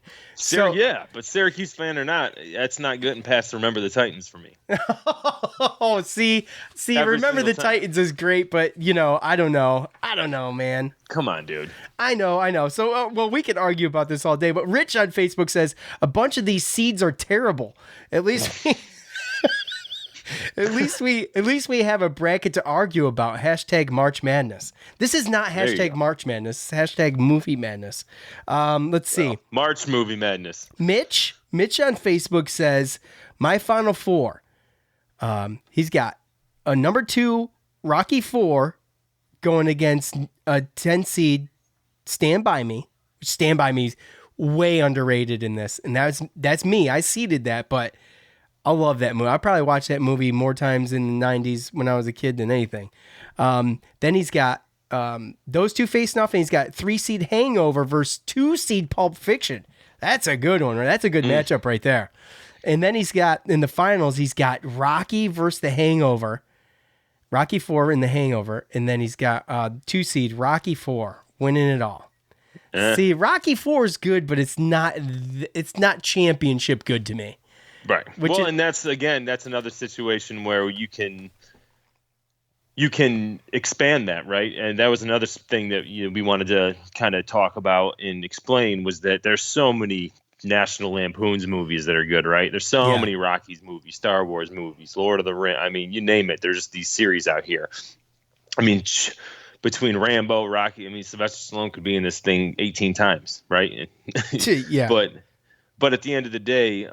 S3: But Syracuse fan or not, that's not getting past Remember the Titans for me.
S2: Oh, see, Remember the Titans is great, but I don't know, man.
S3: Come on, dude.
S2: I know. So, we can argue about this all day. But Rich on Facebook says a bunch of these seeds are terrible. At least. At least we have a bracket to argue about. Hashtag March Madness. This is not hashtag March Madness. It's hashtag Movie Madness. Let's see.
S3: March Movie Madness.
S2: Mitch on Facebook says, my Final Four. He's got a number 2 Rocky 4 going against a 10 seed Stand By Me. Stand By Me is way underrated in this. And that's me. I seeded that, but I love that movie. I probably watched that movie more times in the 90s when I was a kid than anything. Then he's got those two facing off, and he's got 3 seed Hangover versus 2 seed Pulp Fiction. That's a good one, right? That's a good matchup right there. And then he's got, in the finals, he's got Rocky versus The Hangover. Rocky 4 in The Hangover. And then he's got 2 seed Rocky 4 winning it all. See, Rocky 4 is good, but it's not championship good to me.
S3: Right. And that's another situation where you can expand that, right? And that was another thing that we wanted to kind of talk about and explain, was that there's so many National Lampoon's movies that are good, right? There's so many Rockies movies, Star Wars movies, Lord of the Rings. I mean, you name it. There's just these series out here. I mean, between Rambo, Rocky, I mean, Sylvester Stallone could be in this thing 18 times, right?
S2: Yeah.
S3: But at the end of the day,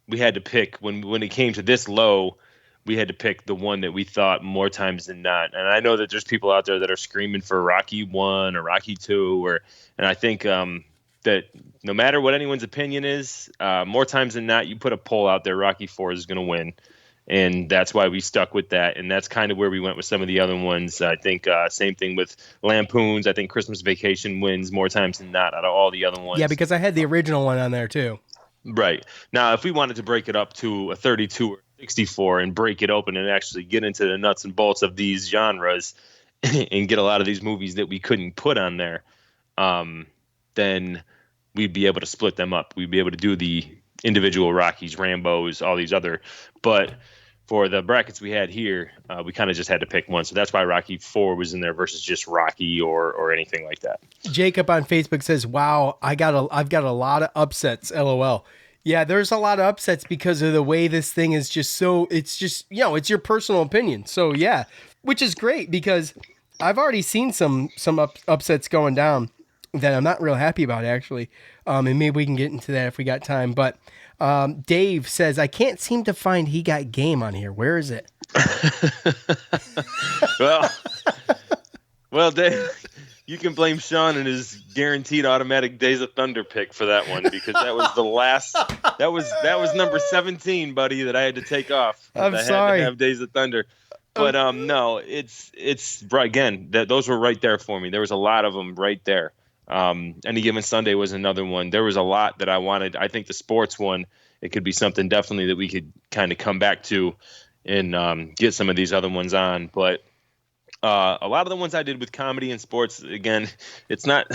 S3: we had to pick when it came to this low. We had to pick the one that we thought more times than not. And I know that there's people out there that are screaming for Rocky 1 or Rocky 2, and I think that no matter what anyone's opinion is, more times than not, you put a poll out there, Rocky 4 is going to win. And that's why we stuck with that. And that's kind of where we went with some of the other ones. I think same thing with Lampoon's. I think Christmas Vacation wins more times than not out of all the other ones.
S2: Yeah, because I had the original one on there too.
S3: Right. Now, if we wanted to break it up to a 32 or 64 and break it open and actually get into the nuts and bolts of these genres and get a lot of these movies that we couldn't put on there, then we'd be able to split them up. We'd be able to do the individual Rockies, Rambos, all these other. But for the brackets we had here, we kind of just had to pick one. So that's why Rocky 4 was in there versus just Rocky or anything like that. Jacob
S2: on Facebook says, wow, I've got a lot of upsets, LOL. Yeah, there's a lot of upsets because of the way this thing is just so, it's just, it's your personal opinion. So yeah, which is great because I've already seen some upsets going down. that I'm not real happy about, actually. And maybe we can get into that if we got time. But Dave says, I can't seem to find He Got Game on here. Where is it?
S3: Well, Dave, you can blame Sean and his guaranteed automatic Days of Thunder pick for that one, because that was the last. That was number 17, buddy, that I had to take off.
S2: I'm
S3: I
S2: sorry.
S3: had to have Days of Thunder. But no, it's right again. Those were right there for me. There was a lot of them right there. Any Given Sunday was another one. There was a lot that I wanted. I think the sports one, it could be something definitely that we could kind of come back to and get some of these other ones on. But a lot of the ones I did with comedy and sports, again, it's not.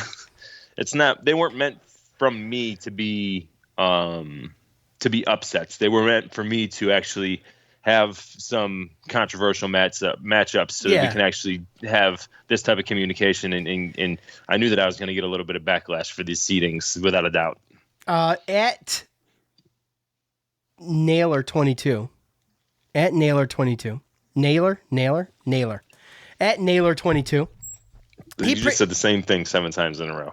S3: They weren't meant from me to be upsets. They were meant for me to actually have some controversial matchups so that we can actually have this type of communication. And I knew that I was going to get a little bit of backlash for these seedings, without a doubt.
S2: At Naylor22. At Naylor22. Naylor. At Naylor22.
S3: You just said the same thing 7 times in a row.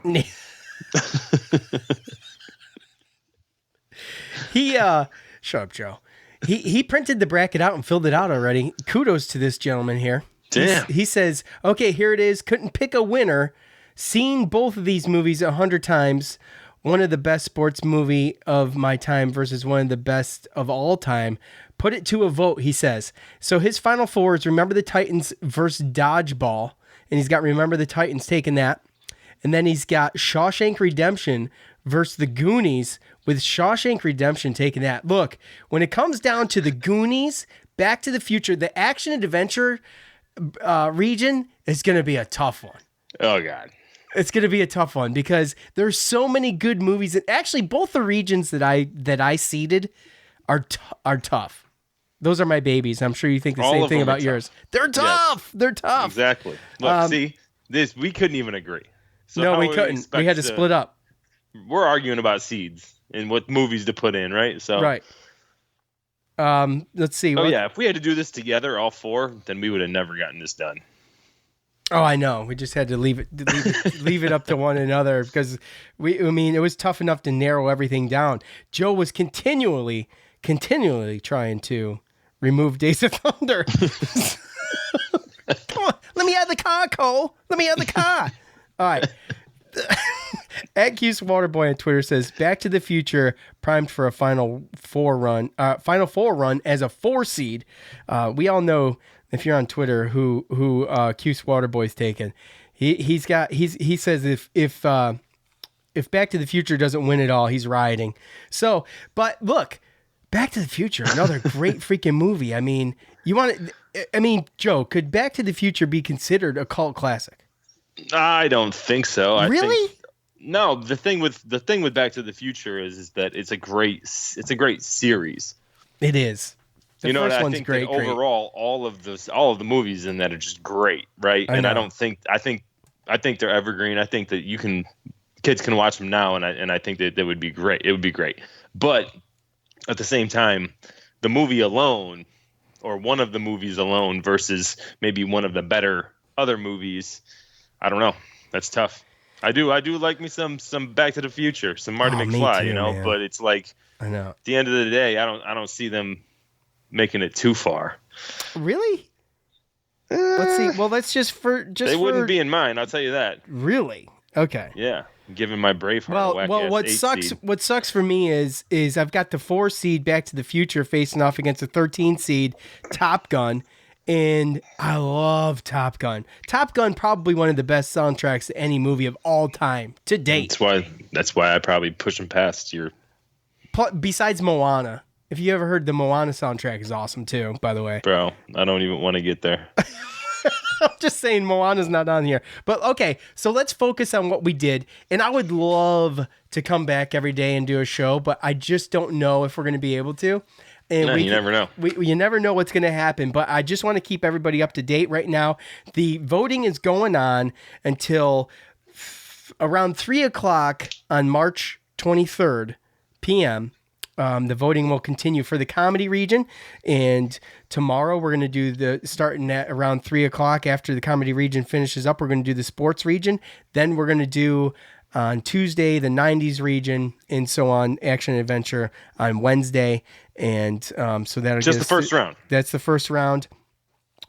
S2: Shut up, Joe. He printed the bracket out and filled it out already. Kudos to this gentleman here.
S3: Damn.
S2: He says, okay, here it is. Couldn't pick a winner. Seen both of these movies 100 times. One of the best sports movie of my time versus one of the best of all time. Put it to a vote, he says. So his final four is Remember the Titans versus Dodgeball. And he's got Remember the Titans taking that. And then he's got Shawshank Redemption versus The Goonies, with Shawshank Redemption taking that. Look, when it comes down to The Goonies, Back to the Future, the action and adventure region is going to be a tough one.
S3: Oh, God.
S2: It's going to be a tough one because there's so many good movies. And actually, both the regions that I seeded are tough. Those are my babies. I'm sure you think the same thing about yours. They're tough. Yes. They're tough.
S3: Exactly. Look, we couldn't even agree. So
S2: no, we couldn't. We had to split up.
S3: We're arguing about seeds and what movies to put in, right? So
S2: right. Let's see.
S3: If we had to do this together, all four, then we would have never gotten this done.
S2: Oh, I know. We just had to leave it up to one another because it was tough enough to narrow everything down. Joe was continually trying to remove Days of Thunder. Come on, let me have the car, Cole. Let me have the car. All right. At Cuse Waterboy on Twitter says Back to the Future primed for a Final Four run as a 4 seed. We all know, if you're on Twitter, who Cuse Waterboy's taken. He says if Back to the Future doesn't win it all, he's riding. So, but look, Back to the Future, another great freaking movie. I mean, Joe, could Back to the Future be considered a cult classic?
S3: I don't think so.
S2: Really?
S3: No. The thing with Back to the Future is that it's a great series.
S2: It is. The first one's
S3: I think
S2: great.
S3: Overall, all of the movies in that are just great, right? I think they're evergreen. I think that kids can watch them now, and I think that they would be great. It would be great. But at the same time, the movie alone, or one of the movies alone, versus maybe one of the better other movies, I don't know. That's tough. I do like me some Back to the Future, some Marty McFly,
S2: too, man.
S3: But it's like, I know, at the end of the day, I don't see them making it too far. Really?
S2: Let's see. Well, that's they
S3: wouldn't be in mine. I'll tell you that.
S2: Really? Okay.
S3: Yeah. Given my Braveheart.
S2: Well, what sucks for me is I've got the 4 seed Back to the Future facing off against the 13 seed Top Gun, and I love Top Gun. Top Gun, probably one of the best soundtracks to any movie of all time to date.
S3: That's why I probably push them past your.
S2: Besides Moana. If you ever heard, the Moana soundtrack is awesome too, by the way.
S3: Bro, I don't even want to get there.
S2: I'm just saying Moana's not on here. But okay, so let's focus on what we did. And I would love to come back every day and do a show, but I just don't know if we're going to be able to. And
S3: you never know.
S2: You never know what's going to happen, but I just want to keep everybody up to date right now. The voting is going on until around 3 o'clock on March 23rd p.m. The voting will continue for the comedy region, and tomorrow we're going to do starting at around 3 o'clock after the comedy region finishes up. We're going to do the sports region. Then we're going to do on Tuesday, the 90s region, and so on, action and adventure on Wednesday. And so that'll
S3: Just the first round.
S2: That's the first round.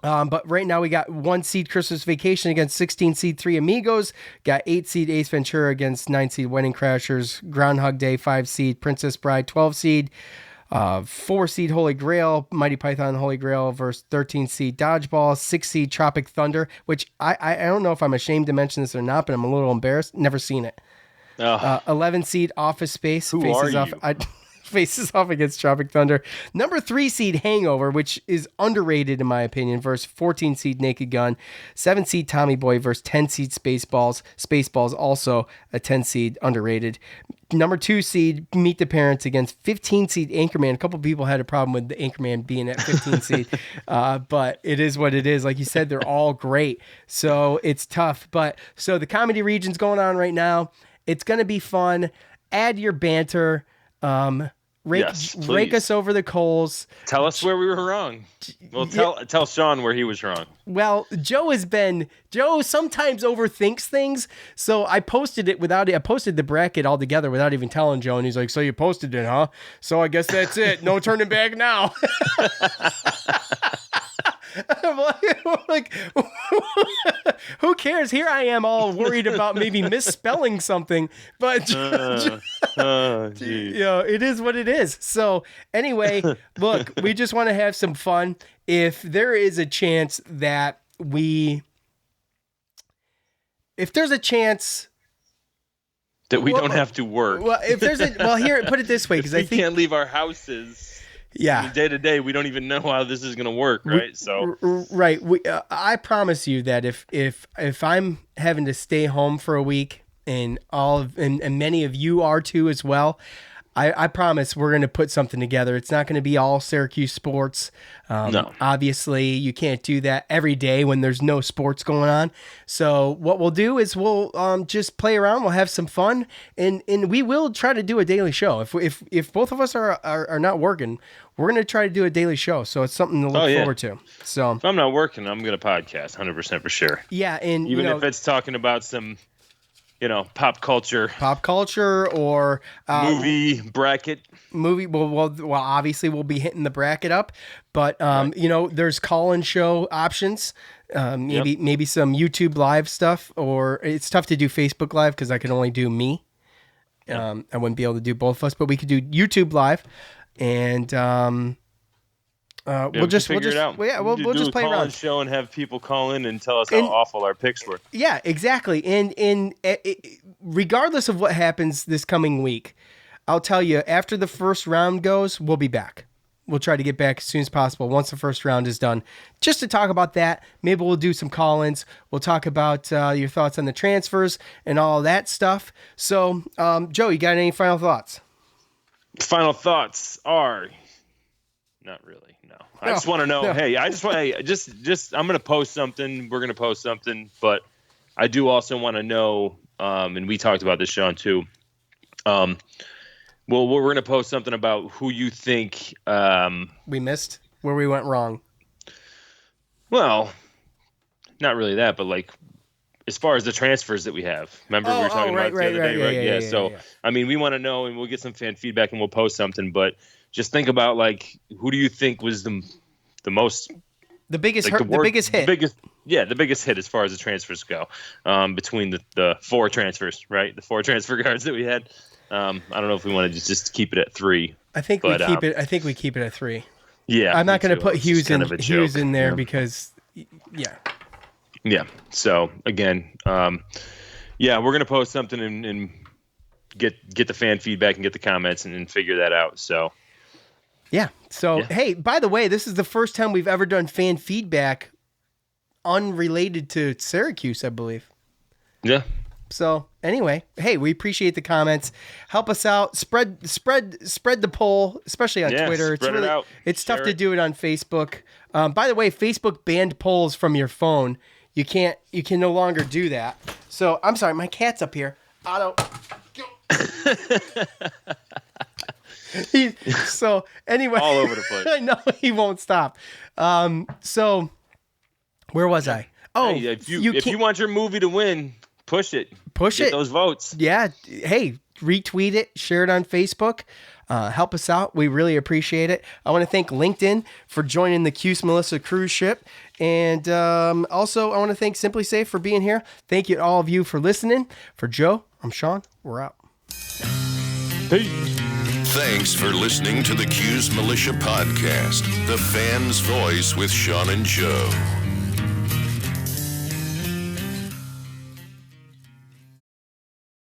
S2: But right now we got 1 seed Christmas Vacation against 16 seed Three Amigos. Got 8 seed Ace Ventura against 9 seed Wedding Crashers. Groundhog Day 5 seed Princess Bride 12 seed. 4 seed Holy Grail, Mighty Python Holy Grail versus 13 seed Dodgeball, 6 seed Tropic Thunder, which I don't know if I'm ashamed to mention this or not, but I'm a little embarrassed. Never seen it. 11 seed Office Space.
S3: Who
S2: faces
S3: are
S2: off,
S3: you?
S2: Faces off against Tropic Thunder. Number 3 seed Hangover, which is underrated in my opinion, versus 14 seed Naked Gun. 7 seed Tommy Boy versus 10 seed Spaceballs. Spaceballs also a 10 seed, underrated. Number 2 seed Meet the Parents against 15 seed Anchorman. A couple people had a problem with the Anchorman being at 15 seed, but it is what it is. Like you said, they're all great, so it's tough. But so the comedy region's going on right now. It's going to be fun. Add your banter. Rake us over the coals.
S3: Tell us where we were wrong. Well, tell Sean where he was wrong.
S2: Well, Joe sometimes overthinks things, so I posted the bracket all together without even telling Joe, and he's like, "So you posted it, huh? So I guess that's it. No turning back now." I'm like, who cares? Here I am, all worried about maybe misspelling something, but it is what it is. So anyway, look, we just want to have some fun. If there is a chance that we
S3: don't have to work.
S2: Well, if there's here, put it this way, because I think
S3: we can't leave our houses.
S2: Yeah,
S3: day to day, we don't even know how this is going to work, right?
S2: Right. I promise you that if I'm having to stay home for a week, and many of you are too as well, I promise we're going to put something together. It's not going to be all Syracuse sports.
S3: No.
S2: Obviously, you can't do that every day when there's no sports going on. So what we'll do is we'll just play around. We'll have some fun, and we will try to do a daily show. If both of us are not working, we're going to try to do a daily show. So it's something to look forward to. So
S3: if I'm not working, I'm going to podcast 100% for sure.
S2: Yeah, and
S3: even if it's talking about some pop culture
S2: or
S3: movie bracket.
S2: Well, obviously we'll be hitting the bracket up, but there's call-in show options. Maybe some YouTube live stuff, or it's tough to do Facebook live because I can only do me. I wouldn't be able to do both of us, but we could do YouTube live, and we'll just play around.
S3: Show and have people call in and tell us how awful our picks were.
S2: Yeah, exactly. And regardless of what happens this coming week, I'll tell you, after the first round goes, we'll be back. We'll try to get back as soon as possible once the first round is done, just to talk about that. Maybe we'll do some call-ins. We'll talk about your thoughts on the transfers and all that stuff. So, Joe, you got any final thoughts?
S3: Final thoughts are not really. I just want to know. No. Hey, I'm going to post something. We're going to post something, but I do also want to know. And we talked about this, Sean, too. Well, we're going to post something about who you think
S2: we missed, where we went wrong.
S3: Well, not really that, but like as far as the transfers that we have. Remember we were talking about the other day, right? Yeah. So I mean, we want to know, and we'll get some fan feedback, and we'll post something, but. Just think about who do you think was the most
S2: the biggest hit?
S3: The biggest hit as far as the transfers go, between the 4 transfers, right? The 4 transfer guards that we had. I don't know if we want to just keep it at 3.
S2: I think we keep it at 3.
S3: Yeah,
S2: I'm not going to put Hughes in there because yeah.
S3: So again, we're going to post something and get the fan feedback and get the comments and figure that out. So.
S2: Yeah. So, Hey, by the way, this is the first time we've ever done fan feedback unrelated to Syracuse, I believe.
S3: Yeah.
S2: So anyway, hey, we appreciate the comments. Help us out. Spread the poll, especially on Twitter. It's tough to do it on Facebook. By the way, Facebook banned polls from your phone. You can no longer do that. So I'm sorry, my cat's up here. Otto. So anyway,
S3: all over the place.
S2: I know he won't stop. So where was I? Oh,
S3: hey, if you want your movie to win, Push it.
S2: Get
S3: those votes.
S2: Yeah. Hey, retweet it, share it on Facebook. Help us out. We really appreciate it. I want to thank LinkedIn for joining the Cuse Militia cruise ship. And also, I want to thank Simply Safe for being here. Thank you to all of you for listening. For Joe, I'm Sean. We're out.
S3: Peace.
S1: Thanks for listening to the Cuse Militia podcast, the fan's voice with Sean and Joe.